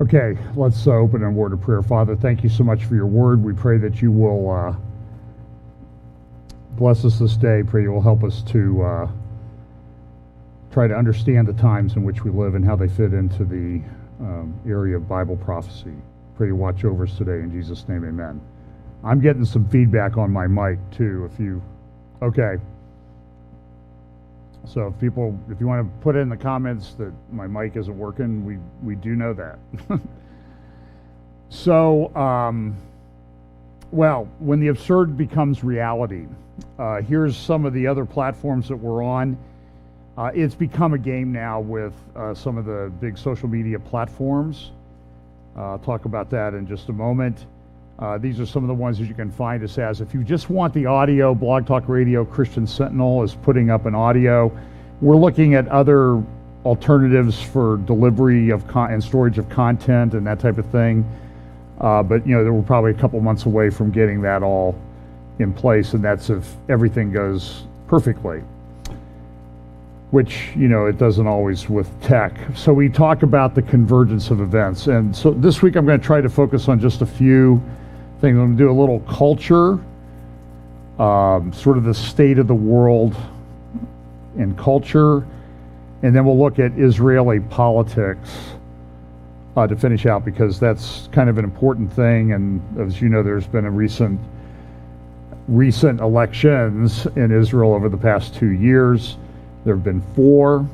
Okay, let's open in a word of prayer. Father, thank you so much for your word. We pray that you will bless us this day. Pray you will help us to try to understand the times in which we live and how they fit into the area of Bible prophecy. Pray you watch over us today. In Jesus' name, amen. I'm getting some feedback on my mic, too. Okay. So if you want to put in the comments that my mic isn't working, we do know that. So, when the absurd becomes reality, here's some of the other platforms that we're on. It's become a game now with some of the big social media platforms. I'll talk about that in just a moment. These are some of the ones that you can find us as. If you just want the audio, Blog Talk Radio, Christian Sentinel is putting up an audio. We're looking at other alternatives for delivery of and storage of content and that type of thing. But we're probably a couple months away from getting that all in place, and that's if everything goes perfectly, which, it doesn't always with tech. So we talk about the convergence of events. And so this week I'm going to try to focus on just a few things. I'm going to do a little culture, sort of the state of the world and culture, and then we'll look at Israeli politics to finish out, because that's kind of an important thing. And as you know, there's been a recent elections in Israel over the past 2 years. There have been 4.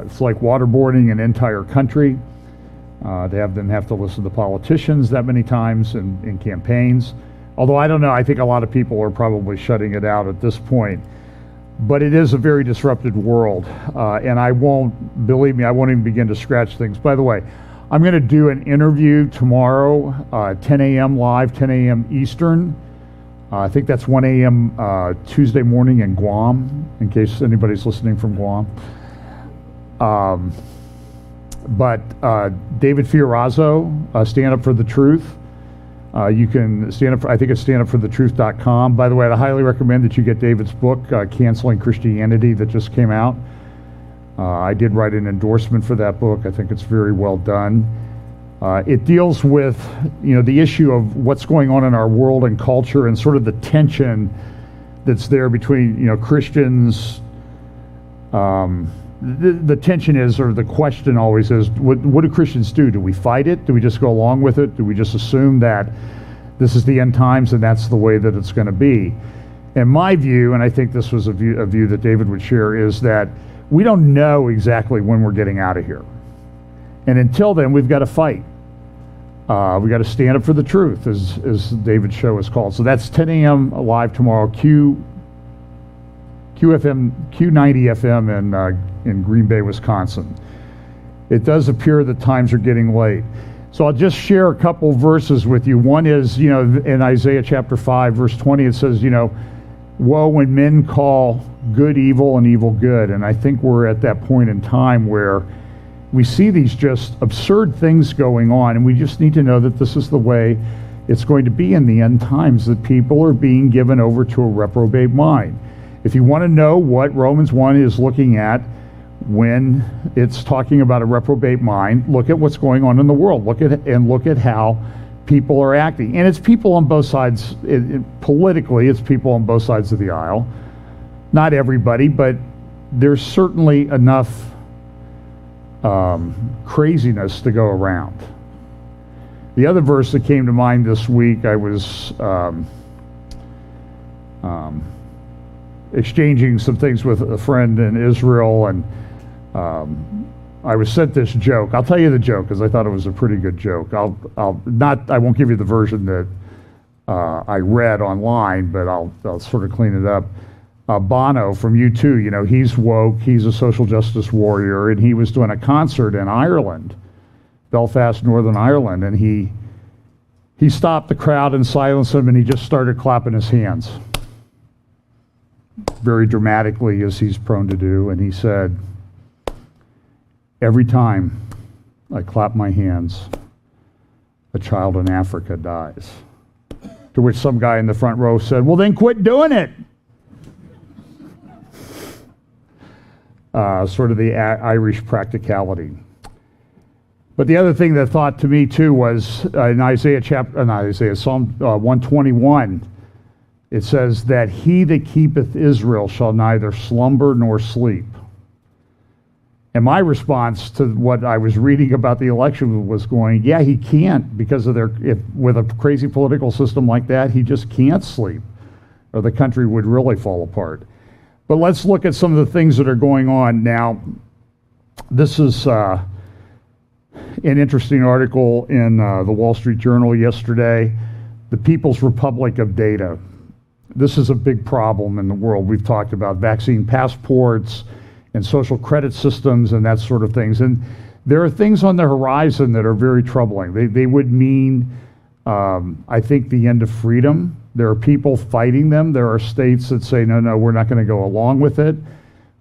It's like waterboarding an entire country. They have to listen to politicians that many times in campaigns. Although I don't know, I think a lot of people are probably shutting it out at this point. But it is a very disrupted world. And I won't even begin to scratch things. By the way, I'm going to do an interview tomorrow, 10 a.m. live, 10 a.m. Eastern. I think that's 1 a.m. Tuesday morning in Guam, in case anybody's listening from Guam. But David Fiorazo, Stand Up for the Truth. You can stand up for, I think it's standupforthetruth.com. By the way, I highly recommend that you get David's book, Canceling Christianity, that just came out. I did write an endorsement for that book. I think it's very well done. It deals with, the issue of what's going on in our world and culture, and sort of the tension that's there between, Christians. The tension is, or the question always is, what do Christians do? Do we fight it? Do we just go along with it? Do we just assume that this is the end times and that's the way that it's going to be? And my view, and I think this was a view that David would share, is that we don't know exactly when we're getting out of here. And until then, we've got to fight. We got to stand up for the truth, as David's show is called. So that's 10 a.m. live tomorrow, QFM, Q90 FM in Green Bay, Wisconsin. It does appear that times are getting late. So I'll just share a couple verses with you. One is, in Isaiah chapter 5, verse 20, it says, woe when men call good evil and evil good. And I think we're at that point in time where we see these just absurd things going on, and we just need to know that this is the way it's going to be in the end times, that people are being given over to a reprobate mind. If you want to know what Romans 1 is looking at when it's talking about a reprobate mind, look at what's going on in the world. Look at how people are acting. And it's people on both sides. Politically, it's people on both sides of the aisle. Not everybody, but there's certainly enough craziness to go around. The other verse that came to mind this week, I was exchanging some things with a friend in Israel, and I was sent this joke. I'll tell you the joke because I thought it was a pretty good joke. I won't give you the version that I read online, but I'll sort of clean it up. Bono from U2, he's woke, he's a social justice warrior, and he was doing a concert in Ireland, Belfast, Northern Ireland, and he stopped the crowd and silenced them, and he just started clapping his hands, very dramatically, as he's prone to do, and he said, every time I clap my hands, a child in Africa dies. To which some guy in the front row said, well, then quit doing it. Sort of the Irish practicality. But the other thing that thought to me too was in Psalm 121, it says that he that keepeth Israel shall neither slumber nor sleep. And my response to what I was reading about the election was going, yeah, he can't, because of with a crazy political system like that, he just can't sleep, or the country would really fall apart. But let's look at some of the things that are going on now. This is an interesting article in the Wall Street Journal yesterday, the People's Republic of Data. This is a big problem in the world. We've talked about vaccine passports and social credit systems and that sort of things. And there are things on the horizon that are very troubling. They would mean, I think, the end of freedom. There are people fighting them. There are states that say, no, we're not going to go along with it.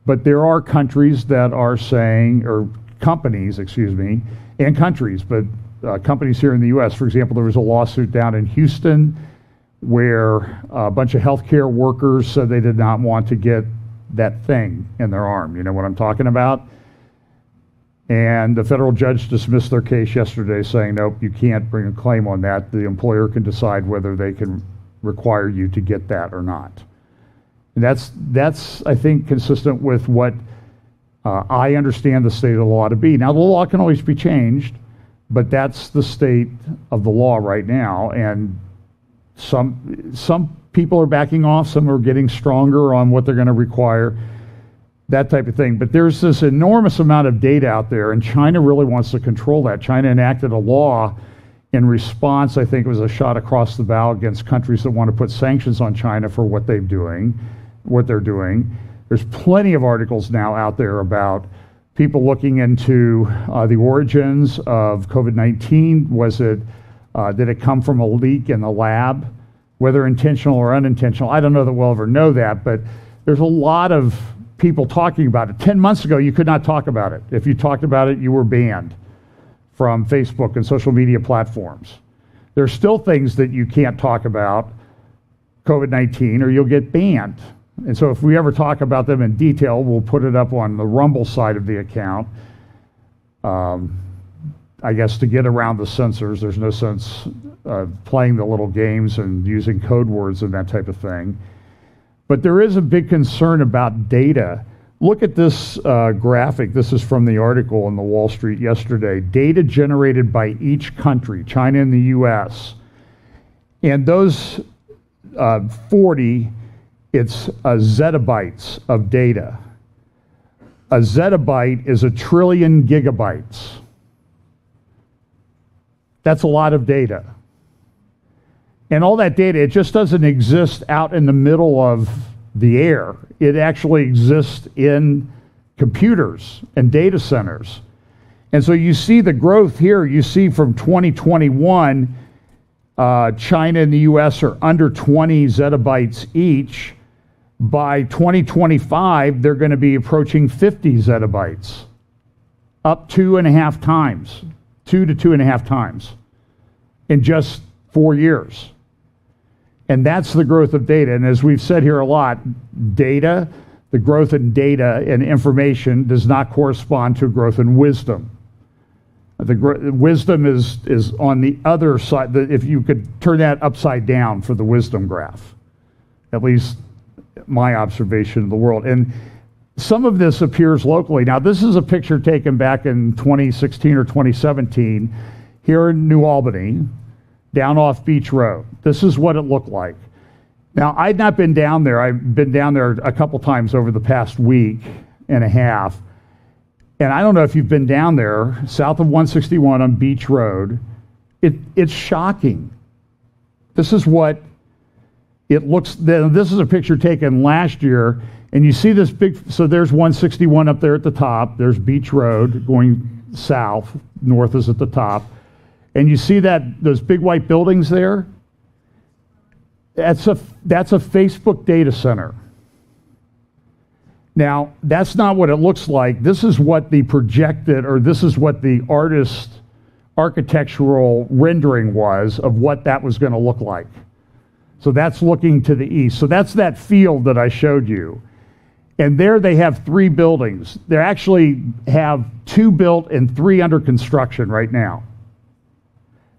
But there are countries that are saying, or companies, and countries, but companies here in the U.S., for example, there was a lawsuit down in Houston where a bunch of healthcare workers said they did not want to get that thing in their arm. You know what I'm talking about? And the federal judge dismissed their case yesterday, saying, nope, you can't bring a claim on that. The employer can decide whether they can require you to get that or not. And that's I think, consistent with what I understand the state of the law to be. Now, the law can always be changed, but that's the state of the law right now. And some people are backing off, some are getting stronger on what they're going to require, that type of thing. But there's this enormous amount of data out there, and China really wants to control that. China enacted a law in response, I think it was a shot across the bow against countries that want to put sanctions on China for what they're doing. There's plenty of articles now out there about people looking into the origins of COVID-19. Did it come from a leak in the lab? Whether intentional or unintentional, I don't know that we'll ever know that, but there's a lot of people talking about it. 10 months ago, you could not talk about it. If you talked about it, you were banned from Facebook and social media platforms. There's still things that you can't talk about, COVID-19, or you'll get banned. And so if we ever talk about them in detail, we'll put it up on the Rumble side of the account. I guess to get around the censors, there's no sense playing the little games and using code words and that type of thing. But there is a big concern about data. Look at this graphic. This is from the article in the Wall Street yesterday. Data generated by each country, China and the US. And those 40, it's zettabytes of data. A zettabyte is 1 trillion gigabytes. That's a lot of data. And all that data, it just doesn't exist out in the middle of the air. It actually exists in computers and data centers. And so you see the growth here. You see from 2021, China and the US are under 20 zettabytes each. By 2025, they're going to be approaching 50 zettabytes, up 2.5 times. 2 to 2.5 times in just 4 years. And that's the growth of data. And as we've said here a lot, the growth in data and information does not correspond to growth in wisdom. Wisdom is on the other side. If you could turn that upside down for the wisdom graph, at least my observation of the world. And some of this appears locally. Now, this is a picture taken back in 2016 or 2017 here in New Albany, down off Beach Road. This is what it looked like. Now, I'd not been down there. I've been down there a couple times over the past week and a half. And I don't know if you've been down there, south of 161 on Beach Road. It's shocking. This is what it looks. This is a picture taken last year. And you see this so there's 161 up there at the top. There's Beach Road going south. North is at the top. And you see those big white buildings there? That's a Facebook data center. Now, that's not what it looks like. This is what the projected, or this is what the architectural rendering was of what that was going to look like. So that's looking to the east. So that's that field that I showed you. And there they have 3 buildings. They actually have 2 built and 3 under construction right now.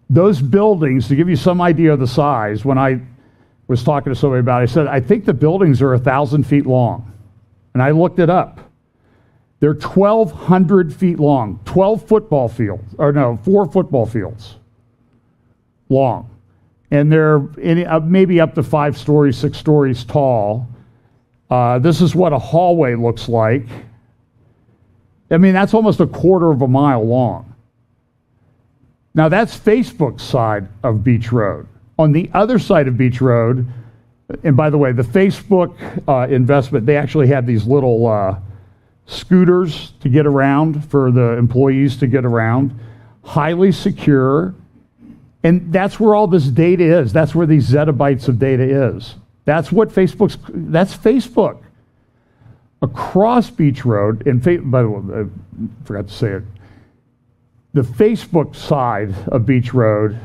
Those buildings, to give you some idea of the size, when I was talking to somebody about it, I said, I think the buildings are 1,000 feet long. And I looked it up. They're 1,200 feet long, 4 football fields long. And they're maybe up to 5 stories, 6 stories tall. This is what a hallway looks like. I mean, that's almost a quarter of a mile long. Now, that's Facebook's side of Beach Road. On the other side of Beach Road, and by the way, the Facebook investment, they actually had these little scooters to get around for the employees to get around, highly secure, and that's where all this data is. That's where these zettabytes of data is. That's Facebook. Across Beach Road, and by the way, I forgot to say it, the Facebook side of Beach Road,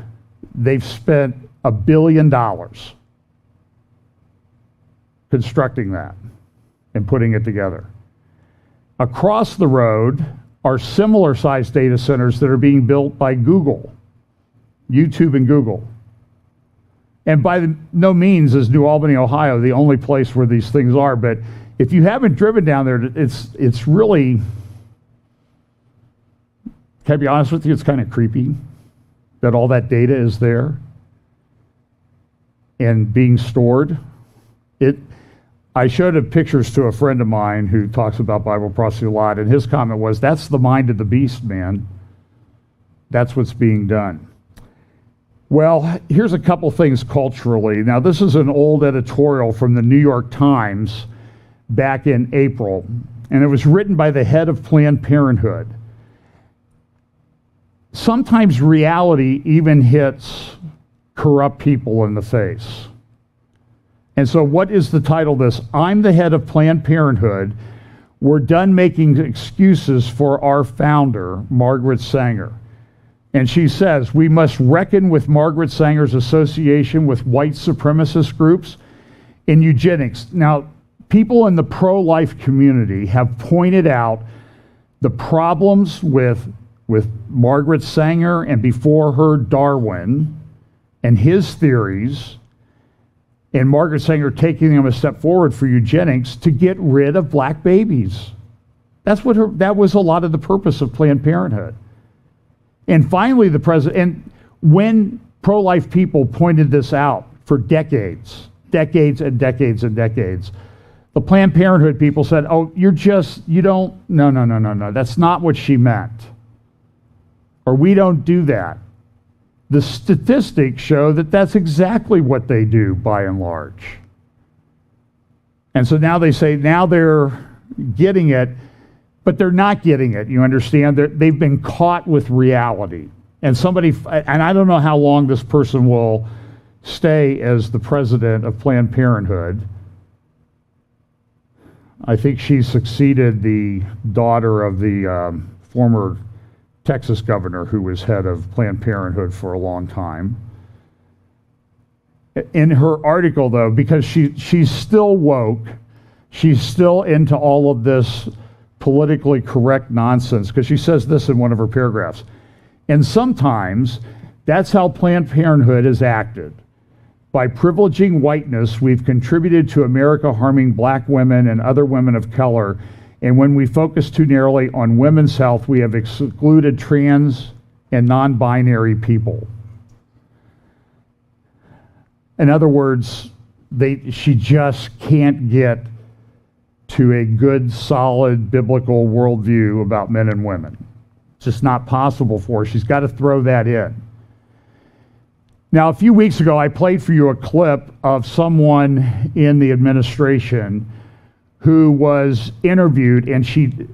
they've spent $1 billion constructing that and putting it together. Across the road are similar sized data centers that are being built by Google, YouTube and Google. And by no means is New Albany, Ohio, the only place where these things are. But if you haven't driven down there, it's really, can I be honest with you, it's kind of creepy that all that data is there and being stored. I showed pictures to a friend of mine who talks about Bible prophecy a lot, and his comment was, that's the mind of the beast, man. That's what's being done. Well, here's a couple things culturally. Now, this is an old editorial from the New York Times back in April, and it was written by the head of Planned Parenthood. Sometimes reality even hits corrupt people in the face. And so what is the title of this? I'm the head of Planned Parenthood. We're done making excuses for our founder, Margaret Sanger. And she says, we must reckon with Margaret Sanger's association with white supremacist groups in eugenics. Now, people in the pro-life community have pointed out the problems with Margaret Sanger and before her Darwin and his theories, and Margaret Sanger taking them a step forward for eugenics to get rid of black babies. That was a lot of the purpose of Planned Parenthood. And finally, the president, and when pro-life people pointed this out for decades, the Planned Parenthood people said, oh, no, that's not what she meant. Or we don't do that. The statistics show that that's exactly what they do by and large. And so now they say, now they're getting it, but they're not getting it. You understand? They've been caught with reality. And I don't know how long this person will stay as the president of Planned Parenthood. I think she succeeded the daughter of the former Texas governor who was head of Planned Parenthood for a long time. In her article, though, because she's still woke, she's still into all of this politically correct nonsense, because she says this in one of her paragraphs. And sometimes that's how Planned Parenthood has acted. By privileging whiteness, we've contributed to America harming black women and other women of color. And when we focus too narrowly on women's health, we have excluded trans and non-binary people. In other words, she just can't get to a good, solid biblical worldview about men and women. It's just not possible for her. She's got to throw that in. Now, a few weeks ago, I played for you a clip of someone in the administration who was interviewed, and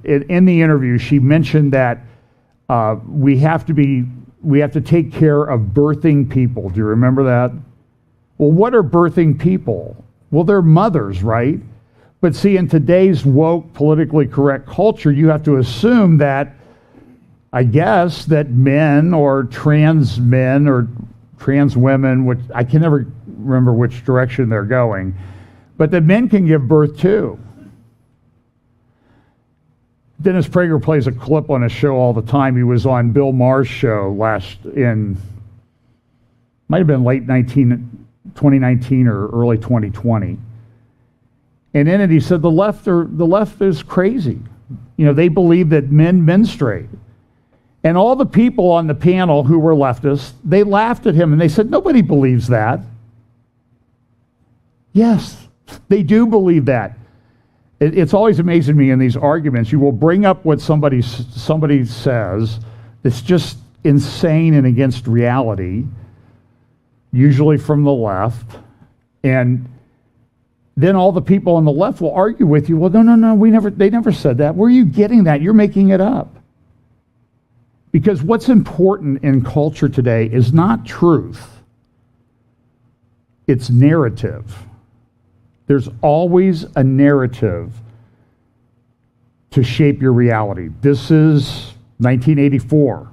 in the interview, she mentioned that we have to take care of birthing people. Do you remember that? Well, what are birthing people? Well, they're mothers, right? But see, in today's woke, politically correct culture, you have to assume that, I guess, that men or trans women, which I can never remember which direction they're going, but that men can give birth too. Dennis Prager plays a clip on his show all the time. He was on Bill Maher's show might have been late 2019 or early 2020. And in it, he said the left is crazy. They believe that men menstruate. And all the people on the panel who were leftists, they laughed at him and they said, nobody believes that. Yes, they do believe that. It's always amazing to me in these arguments. You will bring up what somebody says that's just insane and against reality, usually from the left, and then all the people on the left will argue with you. Well, no, they never said that. Where are you getting that? You're making it up. Because what's important in culture today is not truth. It's narrative. There's always a narrative to shape your reality. This is 1984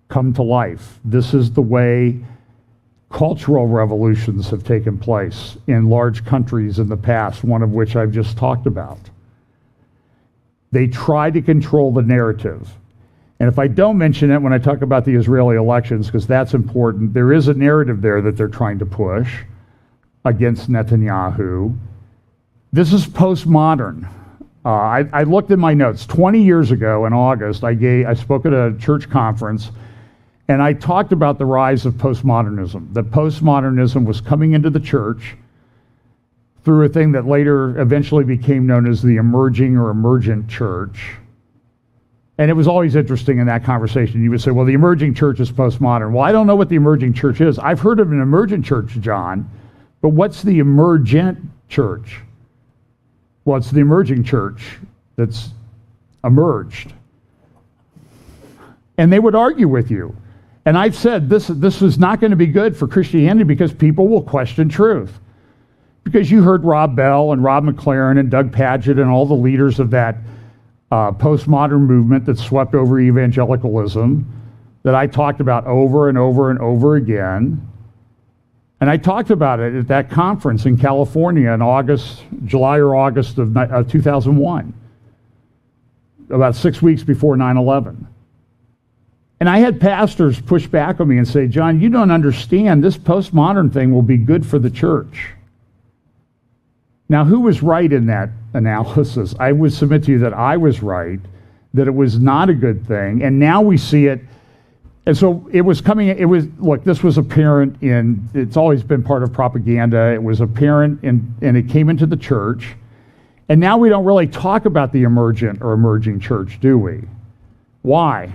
come to life. This is the way cultural revolutions have taken place in large countries in the past, one of which I've just talked about. They try to control the narrative. And if I don't mention it when I talk about the Israeli elections, because that's important, there is a narrative there that they're trying to push against Netanyahu. This is postmodern. I looked in my notes. 20 years ago in August, I spoke at a church conference, and I talked about the rise of postmodernism. That postmodernism was coming into the church through a thing that later eventually became known as the emerging or emergent church. And it was always interesting in that conversation. You would say, well, the emerging church is postmodern. Well, I don't know what the emerging church is. I've heard of an emergent church, John, but what's the emergent church? Well, it's the emerging church that's emerged. And they would argue with you. And I've said this is not going to be good for Christianity because people will question truth. Because you heard Rob Bell and Rob McLaren and Doug Padgett and all the leaders of that postmodern movement that swept over evangelicalism that I talked about over and over and over again. And I talked about it at that conference in California in July or August of 2001, about 6 weeks before 9/11. And I had pastors push back on me and say, John, you don't understand, this postmodern thing will be good for the church. Now, who was right in that analysis? I would submit to you that I was right, that it was not a good thing, and now we see it. And so this was apparent it's always been part of propaganda. It was apparent and it came into the church. And now we don't really talk about the emergent or emerging church, do we? Why?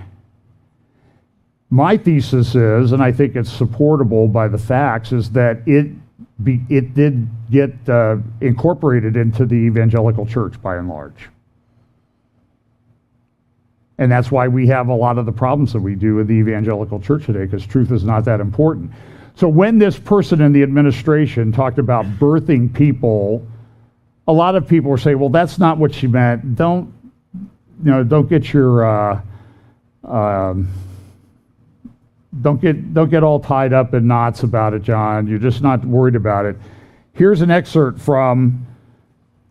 My thesis is, and I think it's supportable by the facts, is that it did get incorporated into the evangelical church by and large. And that's why we have a lot of the problems that we do with the evangelical church today, because truth is not that important. So when this person in the administration talked about birthing people, a lot of people were saying, well, that's not what she meant. Don't get your don't get all tied up in knots about it, John. You're just not worried about it. Here's an excerpt from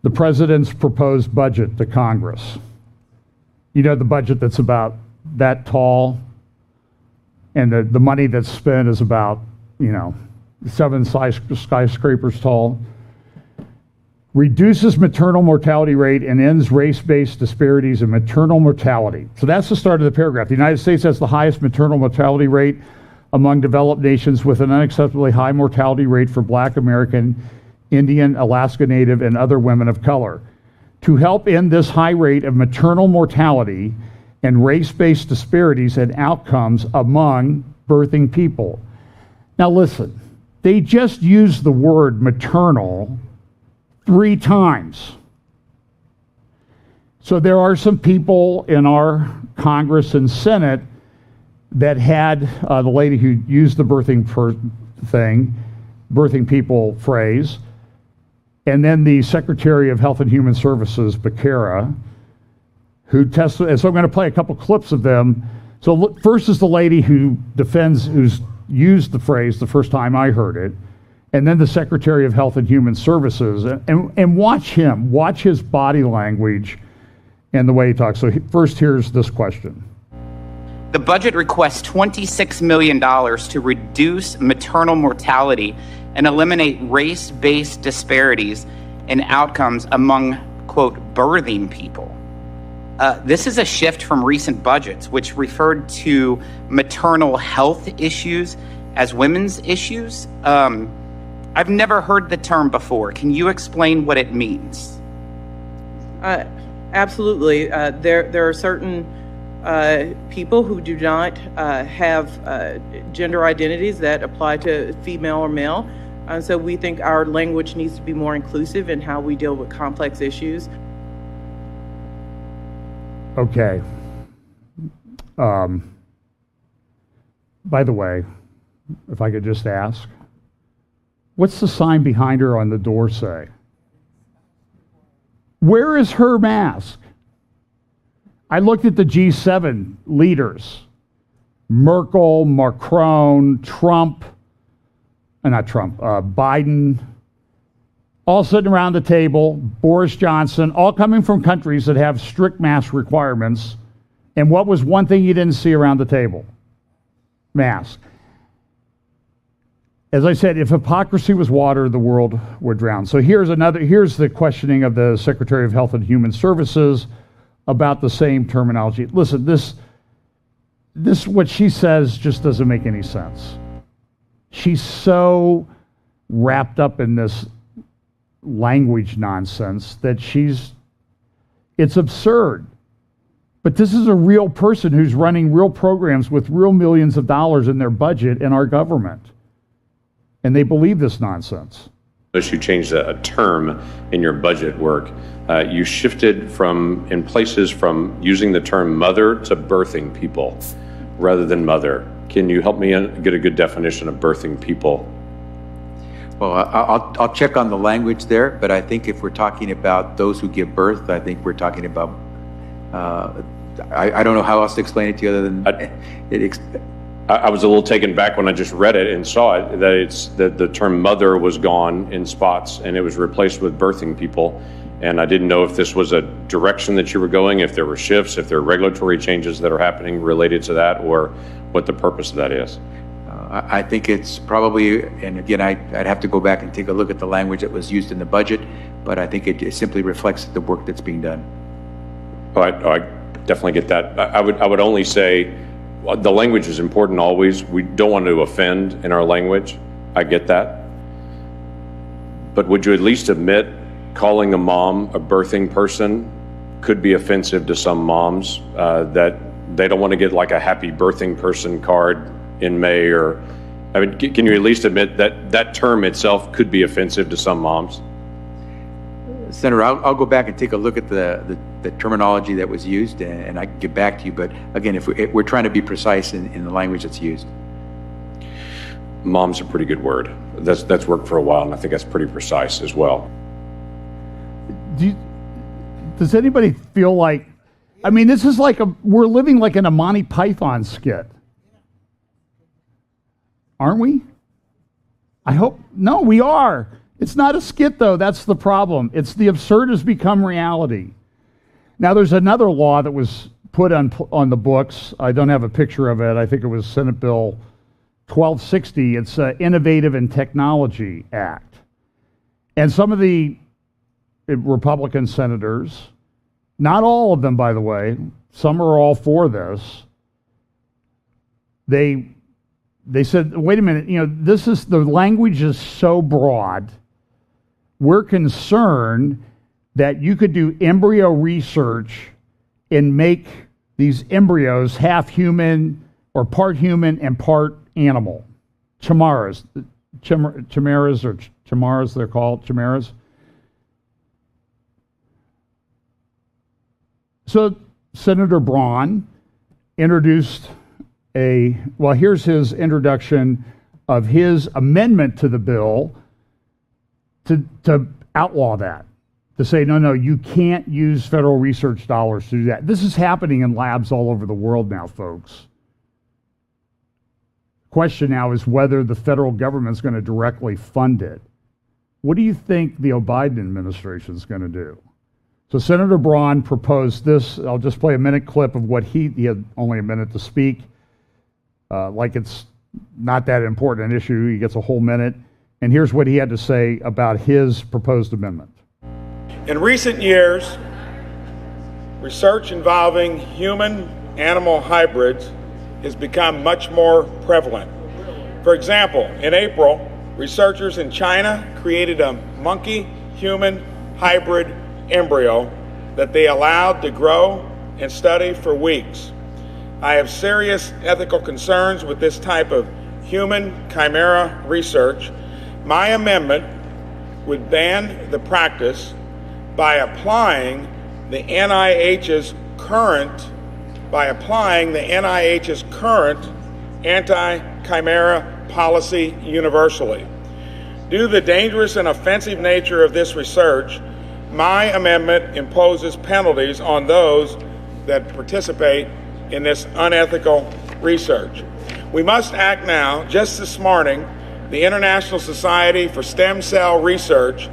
the president's proposed budget to Congress. You know, the budget that's about that tall, and the money that's spent is about, 7 skyscrapers tall. Reduces maternal mortality rate and ends race-based disparities in maternal mortality. So that's the start of the paragraph. The United States has the highest maternal mortality rate among developed nations, with an unacceptably high mortality rate for Black American, Indian, Alaska Native, and other women of color. To help end this high rate of maternal mortality and race-based disparities and outcomes among birthing people. Now listen, they just used the word maternal 3 times. So there are some people in our Congress and Senate that had the lady who used the birthing people phrase, and then the Secretary of Health and Human Services, Becerra, who tested, and so I'm going to play a couple clips of them. So look, first is the lady who's used the phrase the first time I heard it, and then the Secretary of Health and Human Services, and watch his body language and the way he talks. So first, here's this question. The budget requests $26 million to reduce maternal mortality and eliminate race-based disparities in outcomes among, quote, birthing people. This is a shift from recent budgets, which referred to maternal health issues as women's issues. I've never heard the term before. Can you explain what it means? Absolutely. There are certain people who do not have gender identities that apply to female or male. So we think our language needs to be more inclusive in how we deal with complex issues. Okay. By the way, if I could just ask, what's the sign behind her on the door say? Where is her mask? I looked at the G7 leaders, Merkel, Macron, Biden, all sitting around the table, Boris Johnson, all coming from countries that have strict mask requirements. And what was one thing you didn't see around the table? Mask. As I said, if hypocrisy was water, the world would drown. So here's the questioning of the Secretary of Health and Human Services about the same terminology. Listen, this what she says just doesn't make any sense. She's so wrapped up in this language nonsense that it's absurd. But this is a real person who's running real programs with real millions of dollars in their budget in our government. And they believe this nonsense. As you changed a term in your budget work, you shifted from using the term mother to birthing people rather than mother. Can you help me get a good definition of birthing people? Well, I'll check on the language there, but I think if we're talking about those who give birth, I think we're talking about, I don't know how else to explain it to you other than I was a little taken back when I just read it and saw it, that the term mother was gone in spots and it was replaced with birthing people. And I didn't know if this was a direction that you were going, if there were shifts, if there are regulatory changes that are happening related to that, or what the purpose of that is. I think it's probably, and again, I'd have to go back and take a look at the language that was used in the budget, but I think it simply reflects the work that's being done. I definitely get that. I would only say, the language is important always. We don't want to offend in our language. I get that. But would you at least admit calling a mom a birthing person could be offensive to some moms, that they don't want to get like a happy birthing person card in May, or, I mean, can you at least admit that that term itself could be offensive to some moms? Senator, I'll go back and take a look at the terminology that was used, and I can get back to you. But again, if we're trying to be precise in the language that's used. Mom's a pretty good word. That's worked for a while, and I think that's pretty precise as well. Does anybody feel like, I mean, this is like we're living like in a Monty Python skit. Aren't we? I hope, no, we are. It's not a skit, though. That's the problem. It's the absurd has become reality. Now, there's another law that was put on the books. I don't have a picture of it. I think it was Senate Bill 1260. It's Innovative and Technology Act. And some of the Republican senators, not all of them, by the way, some are all for this, they said, wait a minute, the language is so broad. We're concerned that you could do embryo research and make these embryos half human or part human and part animal. Chimeras they're called, chimeras. So Senator Braun introduced here's his introduction of his amendment to the bill to outlaw that, to say, no, you can't use federal research dollars to do that. This is happening in labs all over the world now, folks. Question now is whether the federal government's going to directly fund it. What do you think the Biden administration is going to do? So Senator Braun proposed this. I'll just play a minute clip of what he had only a minute to speak. Like it's not that important an issue. He gets a whole minute. And here's what he had to say about his proposed amendment. In recent years, research involving human-animal hybrids has become much more prevalent. For example, in April, researchers in China created a monkey-human hybrid embryo that they allowed to grow and study for weeks. I have serious ethical concerns with this type of human chimera research. My amendment would ban the practice by applying the NIH's current anti-chimera policy universally. Due to the dangerous and offensive nature of this research, my amendment imposes penalties on those that participate in this unethical research. We must act now. Just this morning, the International Society for Stem Cell Research,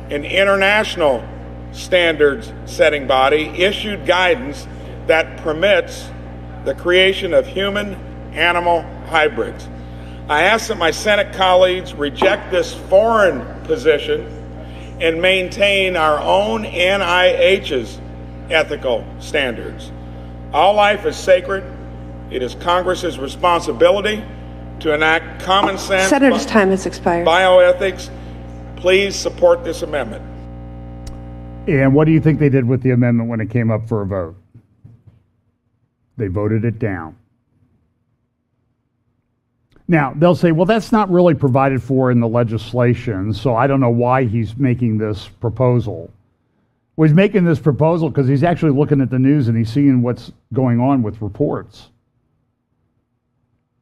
an international standards-setting body, issued guidance that permits the creation of human-animal hybrids. I ask that my Senate colleagues reject this foreign position and maintain our own NIH's ethical standards. All life is sacred. It is Congress's responsibility to enact common sense. Senator's time has expired. Bioethics. Please support this amendment. And what do you think they did with the amendment when it came up for a vote? They voted it down. Now, they'll say, well, that's not really provided for in the legislation, so I don't know why he's making this proposal. Well, he's making this proposal because he's actually looking at the news and he's seeing what's going on with reports.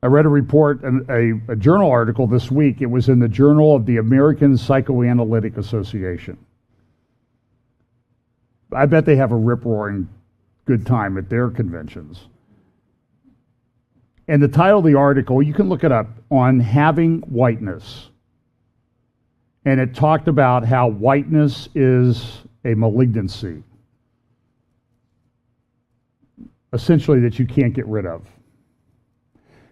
I read a report, a journal article this week. It was in the Journal of the American Psychoanalytic Association. I bet they have a rip-roaring good time at their conventions. And the title of the article, you can look it up, on having whiteness. And it talked about how whiteness is a malignancy, essentially, that you can't get rid of.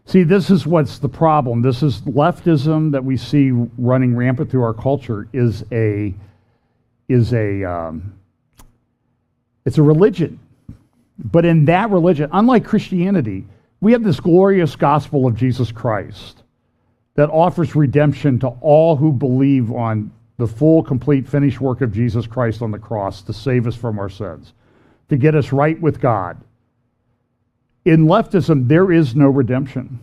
See, this is what's the problem. This is leftism that we see running rampant through our culture it's a religion. But in that religion, unlike Christianity, we have this glorious gospel of Jesus Christ that offers redemption to all who believe on the full, complete, finished work of Jesus Christ on the cross to save us from our sins, to get us right with God. In leftism, there is no redemption.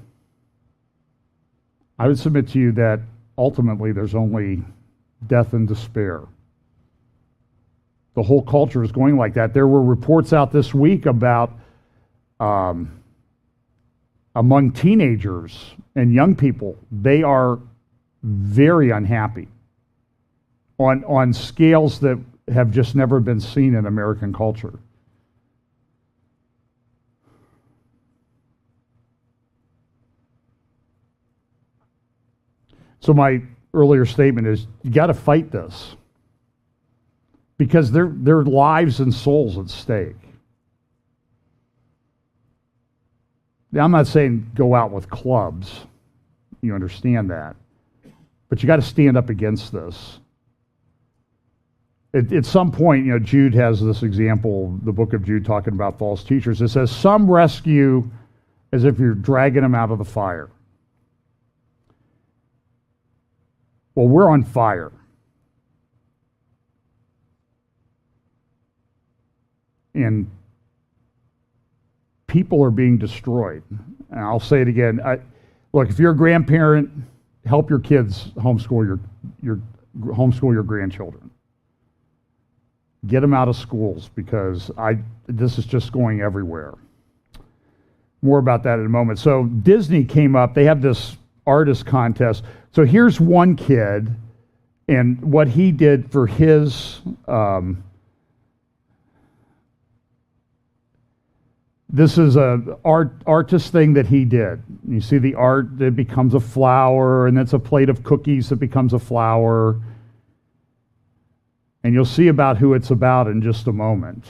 I would submit to you that ultimately there's only death and despair. The whole culture is going like that. There were reports out this week about among teenagers and young people, they are very unhappy on scales that have just never been seen in American culture. So my earlier statement is, you got to fight this because their lives and souls at stake. Now, I'm not saying go out with clubs. You understand that. But you got to stand up against this. At some point, Jude has this example, the book of Jude, talking about false teachers. It says, some rescue as if you're dragging them out of the fire. Well, we're on fire. And people are being destroyed. And I'll say it again. Look, if you're a grandparent, help your kids homeschool your grandchildren. Get them out of schools because this is just going everywhere. More about that in a moment. So Disney came up. They have this artist contest. So here's one kid and what he did for his this is a artist thing that he did. You see the art that becomes a flower, and that's a plate of cookies that becomes a flower. And you'll see about who it's about in just a moment.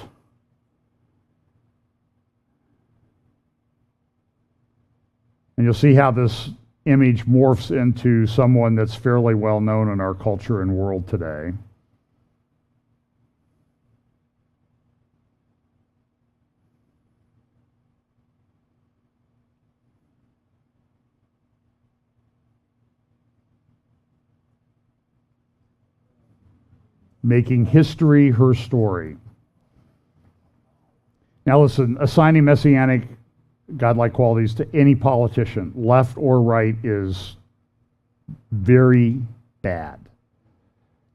And you'll see how this image morphs into someone that's fairly well known in our culture and world today. Making history her story. Now listen, assigning messianic godlike qualities to any politician, left or right, is very bad.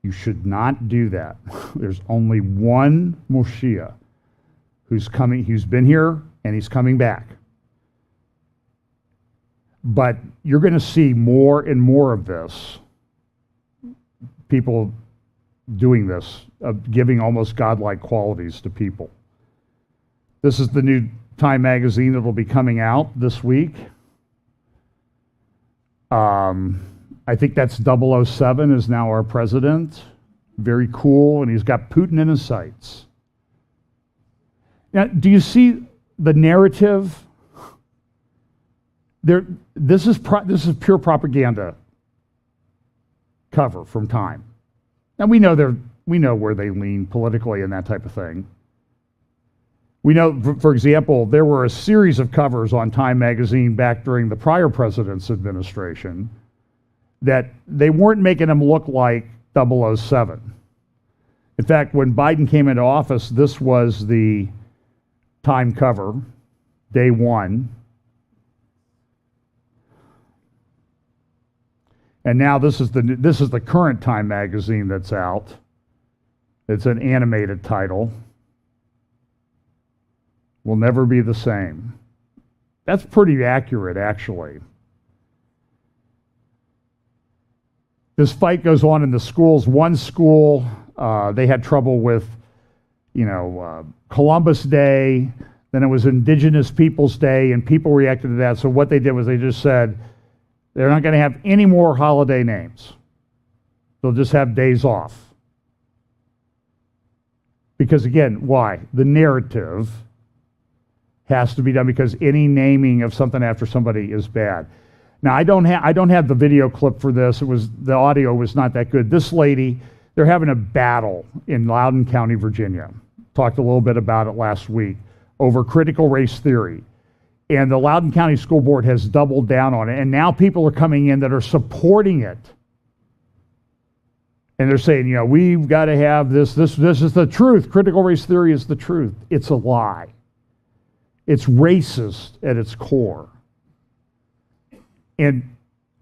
You should not do that. There's only one Moshiach who's coming, who's been here, and he's coming back. But you're going to see more and more of this. People doing this, of giving almost godlike qualities to people. This is the new Time magazine that will be coming out this week. I think that's 007 is now our president. Very cool, and he's got Putin in his sights. Now, do you see the narrative? This is pure propaganda cover from Time. Now we know where they lean politically and that type of thing. We know, for example, there were a series of covers on Time magazine back during the prior president's administration that they weren't making him look like 007. In fact, when Biden came into office, this was the Time cover, day one. And now this is the current Time magazine that's out. It's an animated title. Will never be the same. That's pretty accurate, actually. This fight goes on in the schools. One school, they had trouble with, Columbus Day. Then it was Indigenous Peoples Day, and people reacted to that. So what they did was they just said, they're not going to have any more holiday names. They'll just have days off. Because again, why? The narrative has to be done, because any naming of something after somebody is bad. Now, I don't have the video clip for this. The audio was not that good. This lady, they're having a battle in Loudoun County, Virginia. Talked a little bit about it last week over critical race theory. And the Loudoun County School Board has doubled down on it. And now people are coming in that are supporting it. And they're saying, we've got to have this. This is the truth. Critical race theory is the truth. It's a lie. It's racist at its core. And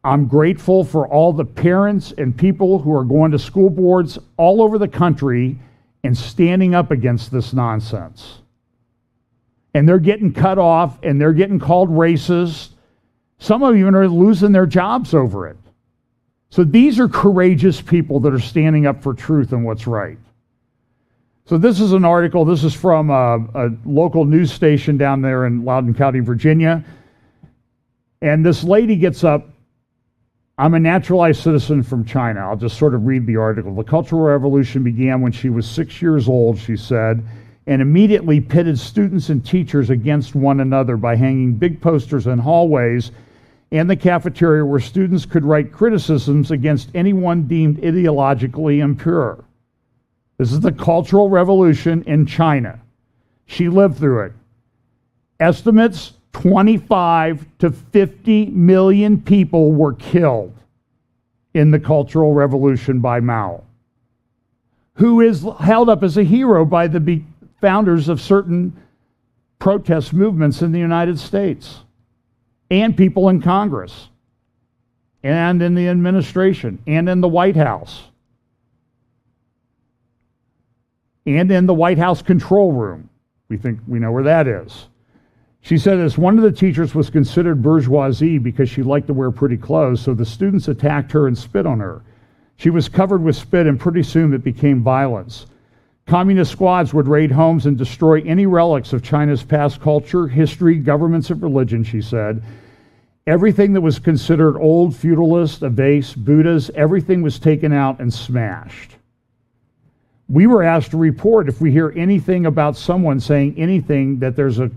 I'm grateful for all the parents and people who are going to school boards all over the country and standing up against this nonsense. And they're getting cut off, and they're getting called racist. Some of them even are losing their jobs over it. So these are courageous people that are standing up for truth and what's right. So this is an article. This is from a local news station down there in Loudoun County, Virginia. And this lady gets up. I'm a naturalized citizen from China. I'll just sort of read the article. The Cultural Revolution began when she was 6 years old, she said, and immediately pitted students and teachers against one another by hanging big posters in hallways and the cafeteria where students could write criticisms against anyone deemed ideologically impure. This is the Cultural Revolution in China. She lived through it. Estimates, 25 to 50 million people were killed in the Cultural Revolution by Mao, who is held up as a hero by the founders of certain protest movements in the United States and people in Congress and in the administration and in the White House and in the White House control room. We know where that is. She said this: one of the teachers was considered bourgeoisie because she liked to wear pretty clothes, so the students attacked her and spit on her. She was covered with spit, and pretty soon it became violence. Communist squads would raid homes and destroy any relics of China's past culture, history, governments, and religion, she said. Everything that was considered old, feudalist, a vase, Buddhas, everything was taken out and smashed. We were asked to report if we hear anything about someone saying anything that